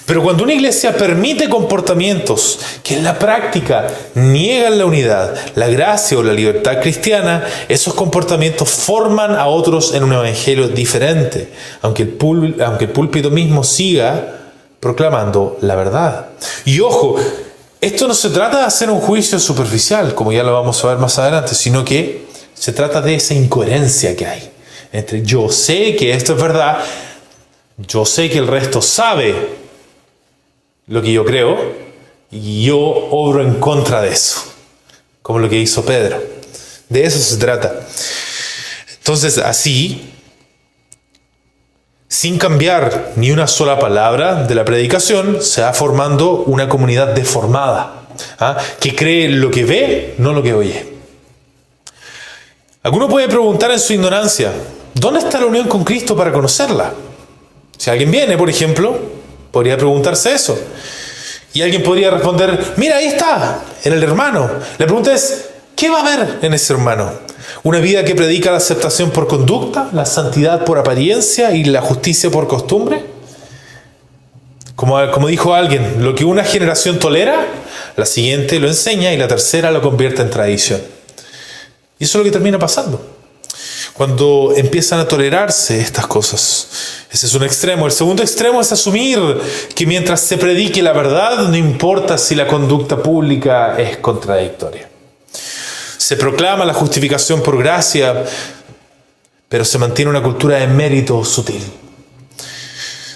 Pero cuando una iglesia permite comportamientos que en la práctica niegan la unidad, la gracia o la libertad cristiana, esos comportamientos forman a otros en un evangelio diferente, aunque el púlpito mismo siga proclamando la verdad. Y ojo, esto no se trata de hacer un juicio superficial, como ya lo vamos a ver más adelante, sino que se trata de esa incoherencia que hay entre yo sé que esto es verdad, yo sé que el resto sabe lo que yo creo y yo obro en contra de eso, como lo que hizo Pedro. De eso se trata. Entonces, así, sin cambiar ni una sola palabra de la predicación, se va formando una comunidad deformada, que cree lo que ve, no lo que oye. Alguno puede preguntar en su ignorancia, ¿dónde está la unión con Cristo para conocerla? Si alguien viene, por ejemplo, podría preguntarse eso. Y alguien podría responder, mira, ahí está, en el hermano. La pregunta es, ¿qué va a haber en ese hermano? ¿Una vida que predica la aceptación por conducta, la santidad por apariencia y la justicia por costumbre? Como dijo alguien, lo que una generación tolera, la siguiente lo enseña y la tercera lo convierte en tradición. Y eso es lo que termina pasando cuando empiezan a tolerarse estas cosas. Ese es un extremo. El segundo extremo es asumir que mientras se predique la verdad, no importa si la conducta pública es contradictoria. Se proclama la justificación por gracia, pero se mantiene una cultura de mérito sutil.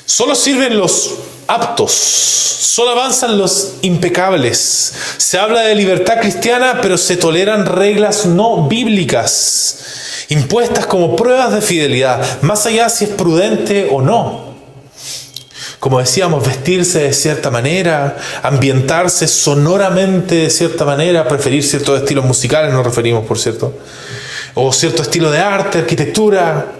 Solo sirven los aptos, solo avanzan los impecables. Se habla de libertad cristiana, pero se toleran reglas no bíblicas, impuestas como pruebas de fidelidad, más allá si es prudente o no. Como decíamos, vestirse de cierta manera, ambientarse sonoramente de cierta manera, preferir ciertos estilos musicales, nos referimos, por cierto, o cierto estilo de arte, arquitectura.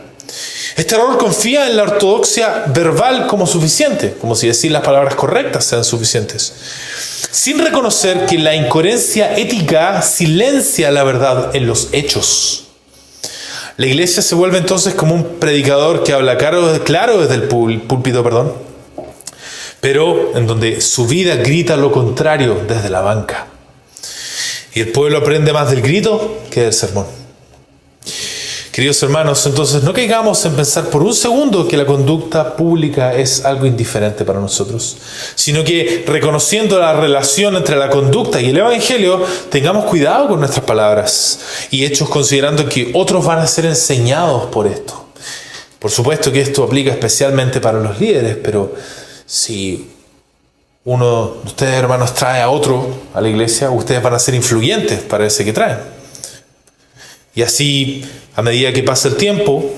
Este error confía en la ortodoxia verbal como suficiente, como si decir las palabras correctas sean suficientes, sin reconocer que la incoherencia ética silencia la verdad en los hechos. La iglesia se vuelve entonces como un predicador que habla claro desde el púlpito, pero en donde su vida grita lo contrario desde la banca. Y el pueblo aprende más del grito que del sermón. Queridos hermanos, entonces no caigamos en pensar por un segundo que la conducta pública es algo indiferente para nosotros, sino que reconociendo la relación entre la conducta y el evangelio, tengamos cuidado con nuestras palabras y hechos, considerando que otros van a ser enseñados por esto. Por supuesto que esto aplica especialmente para los líderes, pero si uno de ustedes, hermanos, trae a otro a la iglesia, ustedes van a ser influyentes para ese que traen. Y así, a medida que pasa el tiempo,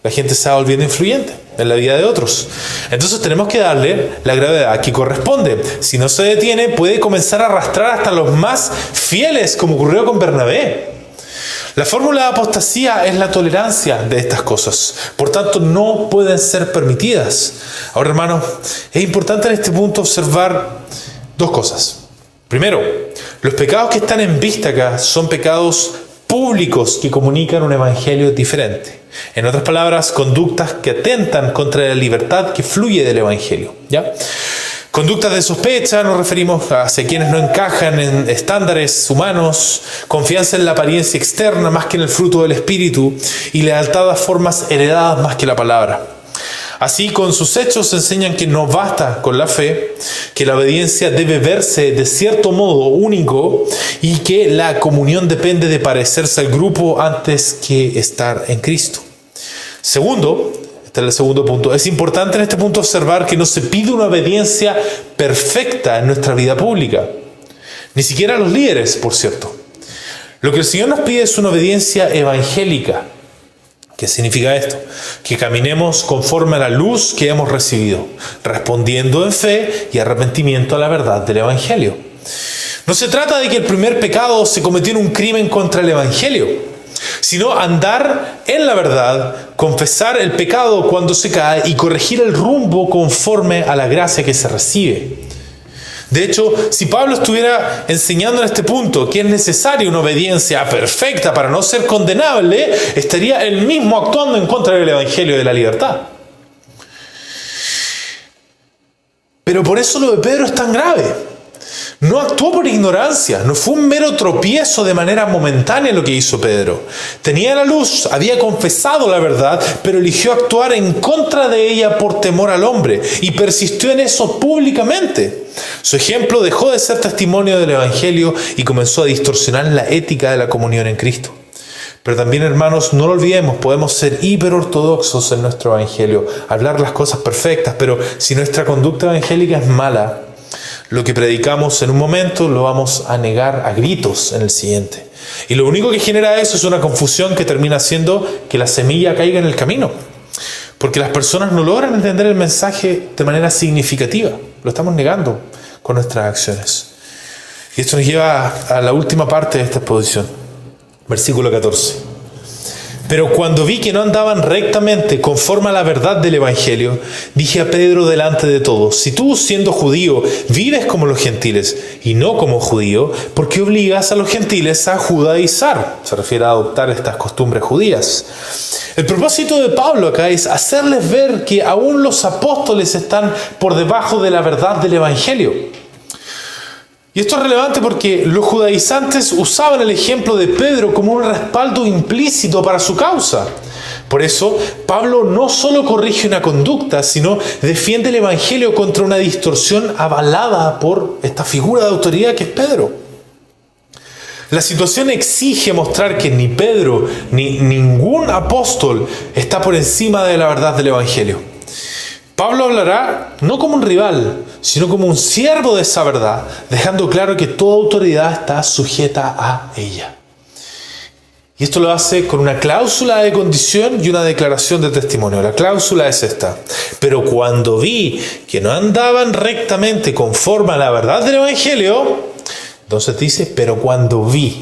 la gente se va volviendo influyente en la vida de otros. Entonces tenemos que darle la gravedad que corresponde. Si no se detiene, puede comenzar a arrastrar hasta los más fieles, como ocurrió con Bernabé. La fórmula de apostasía es la tolerancia de estas cosas. Por tanto, no pueden ser permitidas. Ahora, hermanos, es importante en este punto observar dos cosas. Primero, los pecados que están en vista acá son pecados públicos que comunican un evangelio diferente. En otras palabras, conductas que atentan contra la libertad que fluye del evangelio. ¿Ya? Conductas de sospecha, nos referimos hacia quienes no encajan en estándares humanos, confianza en la apariencia externa más que en el fruto del espíritu y lealtad a formas heredadas más que la palabra. Así, con sus hechos enseñan que no basta con la fe, que la obediencia debe verse de cierto modo único y que la comunión depende de parecerse al grupo antes que estar en Cristo. Segundo, este es el segundo punto, es importante en este punto observar que no se pide una obediencia perfecta en nuestra vida pública, ni siquiera a los líderes, por cierto. Lo que el Señor nos pide es una obediencia evangélica. ¿Qué significa esto? Que caminemos conforme a la luz que hemos recibido, respondiendo en fe y arrepentimiento a la verdad del Evangelio. No se trata de que el primer pecado se cometió en un crimen contra el Evangelio, sino andar en la verdad, confesar el pecado cuando se cae y corregir el rumbo conforme a la gracia que se recibe. De hecho, si Pablo estuviera enseñando en este punto que es necesaria una obediencia perfecta para no ser condenable, estaría él mismo actuando en contra del evangelio de la libertad. Pero por eso lo de Pedro es tan grave. No actuó por ignorancia, no fue un mero tropiezo de manera momentánea lo que hizo Pedro. Tenía la luz, había confesado la verdad, pero eligió actuar en contra de ella por temor al hombre y persistió en eso públicamente. Su ejemplo dejó de ser testimonio del Evangelio y comenzó a distorsionar la ética de la comunión en Cristo. Pero también, hermanos, no lo olvidemos, podemos ser hiperortodoxos en nuestro Evangelio, hablar las cosas perfectas, pero si nuestra conducta evangélica es mala, lo que predicamos en un momento lo vamos a negar a gritos en el siguiente. Y lo único que genera eso es una confusión que termina haciendo que la semilla caiga en el camino. Porque las personas no logran entender el mensaje de manera significativa. Lo estamos negando con nuestras acciones. Y esto nos lleva a la última parte de esta exposición. Versículo 14. Pero cuando vi que no andaban rectamente conforme a la verdad del Evangelio, dije a Pedro delante de todos: si tú, siendo judío, vives como los gentiles y no como judío, ¿por qué obligas a los gentiles a judaizar? Se refiere a adoptar estas costumbres judías. El propósito de Pablo acá es hacerles ver que aún los apóstoles están por debajo de la verdad del Evangelio. Y esto es relevante porque los judaizantes usaban el ejemplo de Pedro como un respaldo implícito para su causa. Por eso, Pablo no solo corrige una conducta, sino defiende el Evangelio contra una distorsión avalada por esta figura de autoridad que es Pedro. La situación exige mostrar que ni Pedro ni ningún apóstol está por encima de la verdad del Evangelio. Pablo hablará no como un rival, sino como un siervo de esa verdad, dejando claro que toda autoridad está sujeta a ella. Y esto lo hace con una cláusula de condición y una declaración de testimonio. La cláusula es esta: pero cuando vi que no andaban rectamente conforme a la verdad del Evangelio, entonces dice, pero cuando vi.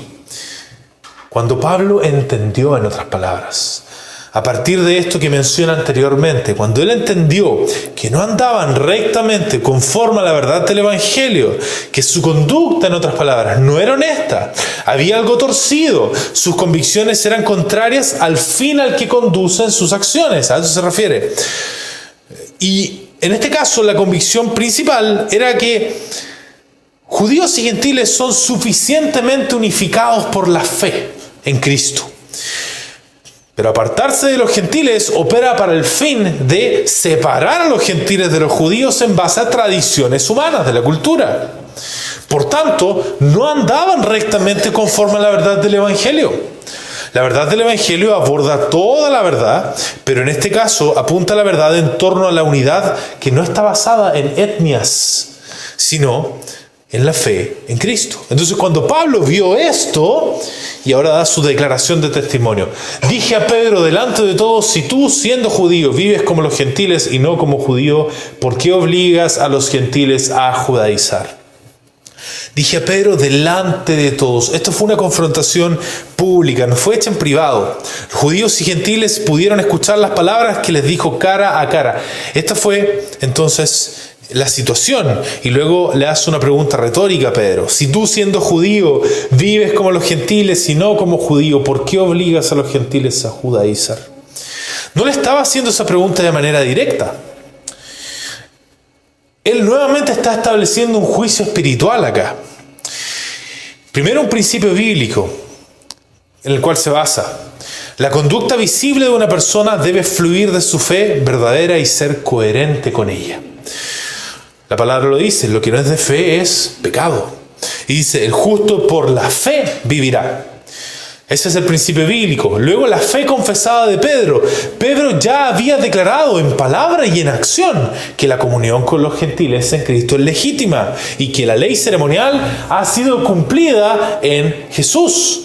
Cuando Pablo entendió, en otras palabras, a partir de esto que menciona anteriormente, cuando él entendió que no andaban rectamente conforme a la verdad del Evangelio, que su conducta, en otras palabras, no era honesta, había algo torcido, sus convicciones eran contrarias al fin al que conducen sus acciones, a eso se refiere. Y en este caso la convicción principal era que judíos y gentiles son suficientemente unificados por la fe en Cristo. Pero apartarse de los gentiles opera para el fin de separar a los gentiles de los judíos en base a tradiciones humanas de la cultura. Por tanto, no andaban rectamente conforme a la verdad del Evangelio. La verdad del Evangelio aborda toda la verdad, pero en este caso apunta a la verdad en torno a la unidad que no está basada en etnias, sino en la fe en Cristo. Entonces, cuando Pablo vio esto, y ahora da su declaración de testimonio: dije a Pedro delante de todos: si tú, siendo judío, vives como los gentiles y no como judío, ¿por qué obligas a los gentiles a judaizar? Dije a Pedro delante de todos. Esto fue una confrontación pública, no fue hecha en privado. Los judíos y gentiles pudieron escuchar las palabras que les dijo cara a cara. Esta fue entonces la situación. Y luego le hace una pregunta retórica a Pedro: si tú, siendo judío, vives como los gentiles y no como judío, ¿por qué obligas a los gentiles a judaizar? No le estaba haciendo esa pregunta de manera directa. Él nuevamente está estableciendo un juicio espiritual acá. Primero, un principio bíblico en el cual se basa: la conducta visible de una persona debe fluir de su fe verdadera y ser coherente con ella. La palabra lo dice: lo que no es de fe es pecado. Y dice: el justo por la fe vivirá. Ese es el principio bíblico. Luego, la fe confesada de Pedro. Pedro ya había declarado en palabra y en acción que la comunión con los gentiles en Cristo es legítima y que la ley ceremonial ha sido cumplida en Jesús.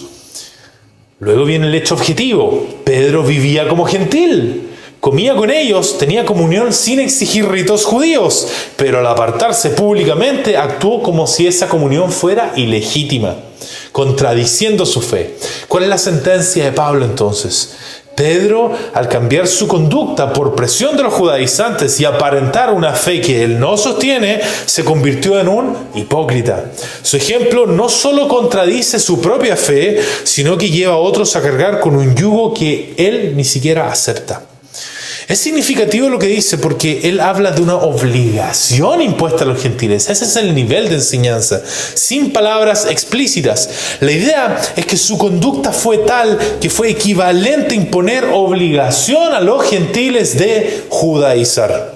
Luego viene el hecho objetivo: Pedro vivía como gentil. Comía con ellos, tenía comunión sin exigir ritos judíos, pero al apartarse públicamente actuó como si esa comunión fuera ilegítima, contradiciendo su fe. ¿Cuál es la sentencia de Pablo entonces? Pedro, al cambiar su conducta por presión de los judaizantes y aparentar una fe que él no sostiene, se convirtió en un hipócrita. Su ejemplo no solo contradice su propia fe, sino que lleva a otros a cargar con un yugo que él ni siquiera acepta. Es significativo lo que dice porque él habla de una obligación impuesta a los gentiles. Ese es el nivel de enseñanza, sin palabras explícitas. La idea es que su conducta fue tal que fue equivalente a imponer obligación a los gentiles de judaizar.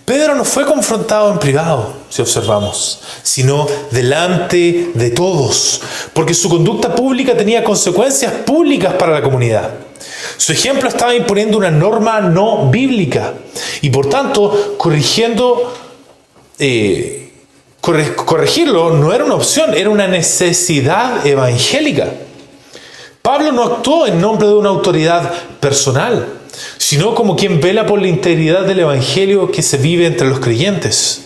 Pedro no fue confrontado en privado, si observamos, sino delante de todos, porque su conducta pública tenía consecuencias públicas para la comunidad. Su ejemplo estaba imponiendo una norma no bíblica y por tanto corregirlo no era una opción, era una necesidad evangélica. Pablo no actuó en nombre de una autoridad personal, sino como quien vela por la integridad del evangelio que se vive entre los creyentes.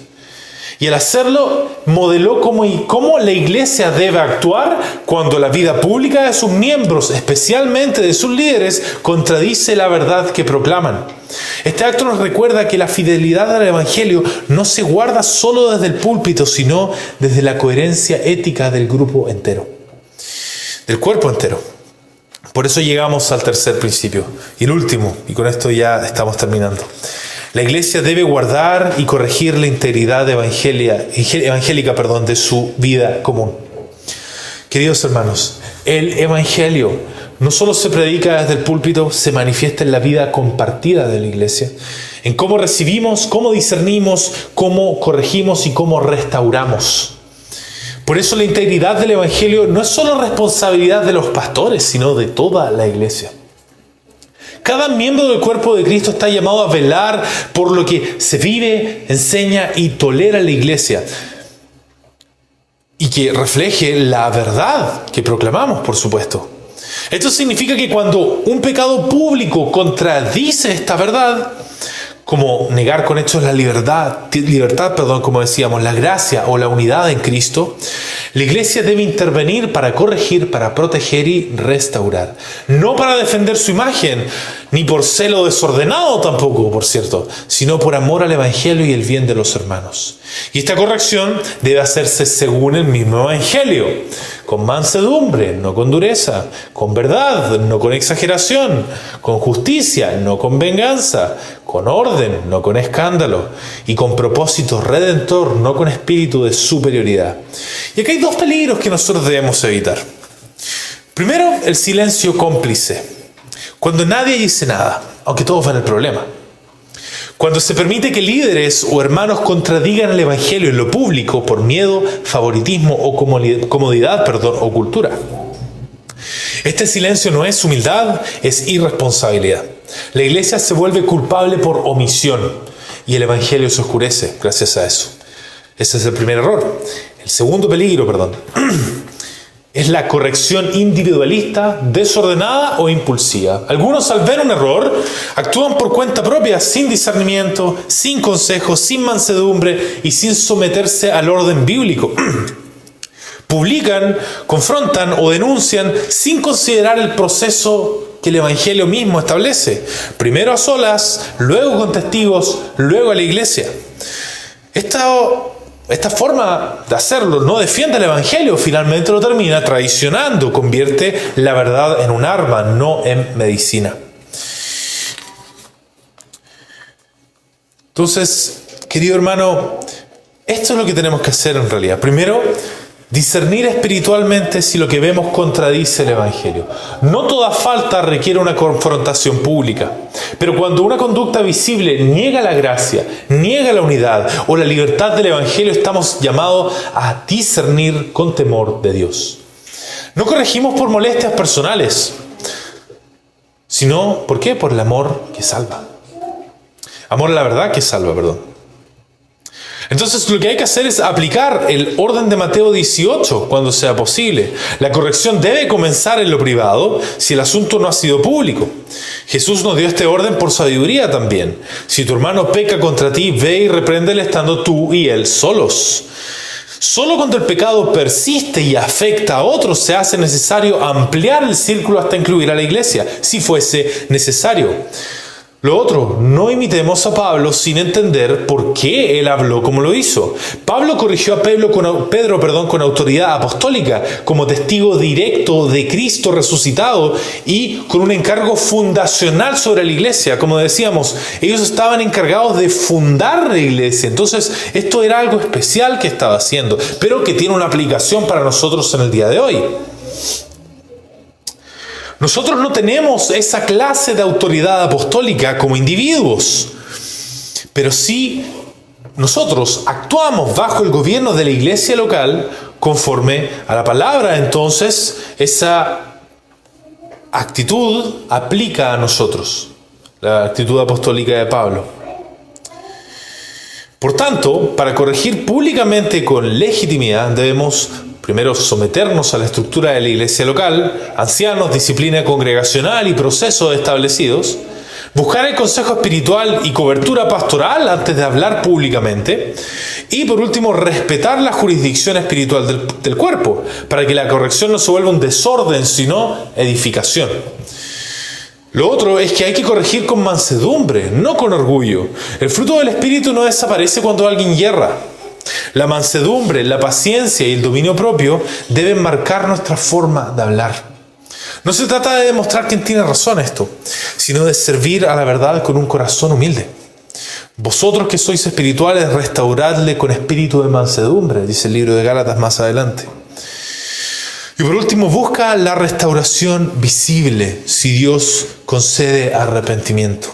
Y al hacerlo, modeló cómo la iglesia debe actuar cuando la vida pública de sus miembros, especialmente de sus líderes, contradice la verdad que proclaman. Este acto nos recuerda que la fidelidad al evangelio no se guarda solo desde el púlpito, sino desde la coherencia ética del grupo entero, del cuerpo entero. Por eso llegamos al tercer principio, y el último, y con esto ya estamos terminando. La iglesia debe guardar y corregir la integridad evangélica de su vida común. Queridos hermanos, el evangelio no solo se predica desde el púlpito, se manifiesta en la vida compartida de la iglesia, en cómo recibimos, cómo discernimos, cómo corregimos y cómo restauramos. Por eso la integridad del evangelio no es solo responsabilidad de los pastores, sino de toda la iglesia. Cada miembro del cuerpo de Cristo está llamado a velar por lo que se vive, enseña y tolera la iglesia. Y que refleje la verdad que proclamamos, por supuesto. Esto significa que cuando un pecado público contradice esta verdad, como negar con hechos la libertad, como decíamos, la gracia o la unidad en Cristo, la iglesia debe intervenir para corregir, para proteger y restaurar. No para defender su imagen, ni por celo desordenado tampoco, por cierto, sino por amor al evangelio y el bien de los hermanos. Y esta corrección debe hacerse según el mismo evangelio, con mansedumbre, no con dureza, con verdad, no con exageración, con justicia, no con venganza, con orden, no con escándalo, y con propósito redentor, no con espíritu de superioridad. Y aquí hay dos peligros que nosotros debemos evitar. Primero, el silencio cómplice, cuando nadie dice nada, aunque todos ven el problema. Cuando se permite que líderes o hermanos contradigan el evangelio en lo público por miedo, favoritismo o comodidad, o cultura. Este silencio no es humildad, es irresponsabilidad. La iglesia se vuelve culpable por omisión y el evangelio se oscurece gracias a eso. Ese es el primer error. El segundo peligro, es la corrección individualista, desordenada o impulsiva. Algunos, al ver un error, actúan por cuenta propia, sin discernimiento, sin consejo, sin mansedumbre y sin someterse al orden bíblico. Publican, confrontan o denuncian sin considerar el proceso que el evangelio mismo establece. Primero a solas, luego con testigos, luego a la iglesia. Esta forma de hacerlo no defiende el evangelio, finalmente lo termina traicionando, convierte la verdad en un arma, no en medicina. Entonces, querido hermano, esto es lo que tenemos que hacer en realidad. Primero, discernir espiritualmente si lo que vemos contradice el evangelio. No toda falta requiere una confrontación pública, pero cuando una conducta visible niega la gracia, niega la unidad o la libertad del evangelio, estamos llamados a discernir con temor de Dios. No corregimos por molestias personales, sino, ¿por qué? Por el amor que salva. Amor a la verdad que salva, Entonces lo que hay que hacer es aplicar el orden de Mateo 18 cuando sea posible. La corrección debe comenzar en lo privado si el asunto no ha sido público. Jesús nos dio este orden por sabiduría también. Si tu hermano peca contra ti, ve y repréndele estando tú y él solos. Solo cuando el pecado persiste y afecta a otros se hace necesario ampliar el círculo hasta incluir a la iglesia, si fuese necesario. Lo otro, no imitemos a Pablo sin entender por qué él habló como lo hizo. Pablo corrigió a Pedro con autoridad apostólica, como testigo directo de Cristo resucitado y con un encargo fundacional sobre la iglesia. Como decíamos, ellos estaban encargados de fundar la iglesia. Entonces, esto era algo especial que estaba haciendo, pero que tiene una aplicación para nosotros en el día de hoy. Nosotros no tenemos esa clase de autoridad apostólica como individuos, pero sí nosotros actuamos bajo el gobierno de la iglesia local conforme a la palabra. Entonces, esa actitud aplica a nosotros, la actitud apostólica de Pablo. Por tanto, para corregir públicamente con legitimidad, debemos primero someternos a la estructura de la iglesia local, ancianos, disciplina congregacional y procesos establecidos, buscar el consejo espiritual y cobertura pastoral antes de hablar públicamente, y por último, respetar la jurisdicción espiritual del cuerpo, para que la corrección no se vuelva un desorden, sino edificación. Lo otro es que hay que corregir con mansedumbre, no con orgullo. El fruto del Espíritu no desaparece cuando alguien yerra. La mansedumbre, la paciencia y el dominio propio deben marcar nuestra forma de hablar. No se trata de demostrar quién tiene razón esto, sino de servir a la verdad con un corazón humilde. Vosotros que sois espirituales, restauradle con espíritu de mansedumbre, dice el libro de Gálatas más adelante. Y por último, busca la restauración visible si Dios concede arrepentimiento.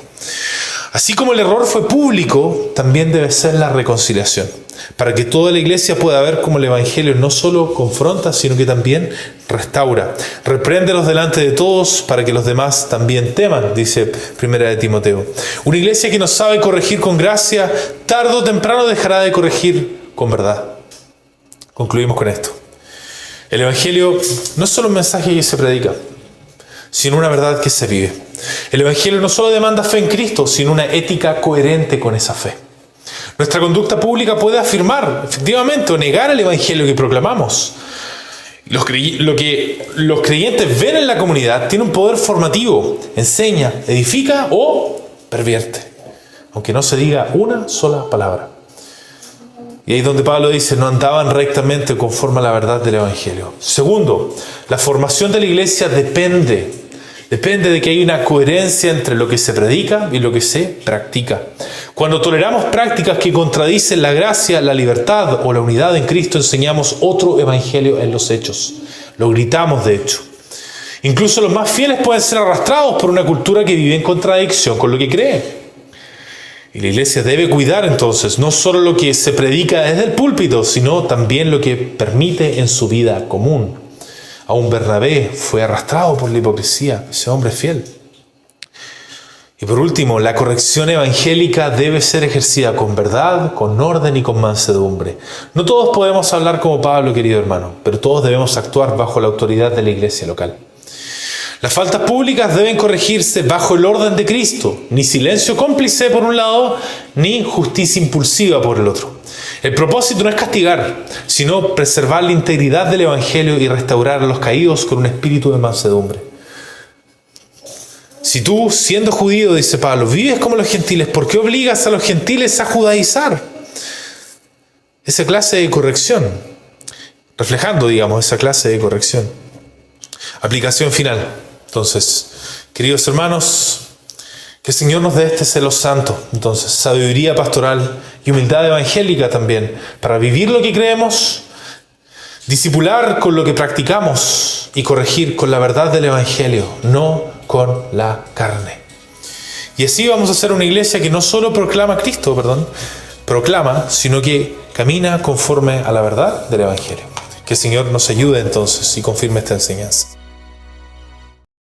Así como el error fue público, también debe ser la reconciliación, para que toda la iglesia pueda ver cómo el Evangelio no solo confronta, sino que también restaura. Repréndelos delante de todos para que los demás también teman, dice 1 de Timoteo. Una iglesia que no sabe corregir con gracia, tarde o temprano dejará de corregir con verdad. Concluimos con esto. El Evangelio no es solo un mensaje que se predica, sino una verdad que se vive. El Evangelio no solo demanda fe en Cristo, sino una ética coherente con esa fe. Nuestra conducta pública puede afirmar, efectivamente, o negar el Evangelio que proclamamos. Lo que los creyentes ven en la comunidad tiene un poder formativo, enseña, edifica o pervierte, aunque no se diga una sola palabra. Y ahí es donde Pablo dice, no andaban rectamente conforme a la verdad del Evangelio. Segundo, la formación de la iglesia depende de que hay una coherencia entre lo que se predica y lo que se practica. Cuando toleramos prácticas que contradicen la gracia, la libertad o la unidad en Cristo, enseñamos otro evangelio en los hechos. Lo gritamos, de hecho. Incluso los más fieles pueden ser arrastrados por una cultura que vive en contradicción con lo que cree. Y la iglesia debe cuidar entonces no solo lo que se predica desde el púlpito, sino también lo que permite en su vida común. Aún Bernabé fue arrastrado por la hipocresía, ese hombre fiel. Y por último, la corrección evangélica debe ser ejercida con verdad, con orden y con mansedumbre. No todos podemos hablar como Pablo, querido hermano, pero todos debemos actuar bajo la autoridad de la iglesia local. Las faltas públicas deben corregirse bajo el orden de Cristo, ni silencio cómplice por un lado, ni justicia impulsiva por el otro. El propósito no es castigar, sino preservar la integridad del Evangelio y restaurar a los caídos con un espíritu de mansedumbre. Si tú, siendo judío, dice Pablo, vives como los gentiles, ¿por qué obligas a los gentiles a judaizar? Esa clase de corrección, reflejando, esa clase de corrección. Aplicación final. Entonces, queridos hermanos, que el Señor nos dé este celo santo, entonces, sabiduría pastoral y humildad evangélica también, para vivir lo que creemos, discipular con lo que practicamos y corregir con la verdad del Evangelio, no con la carne. Y así vamos a ser una iglesia que no solo proclama, sino que camina conforme a la verdad del Evangelio. Que el Señor nos ayude entonces y confirme esta enseñanza.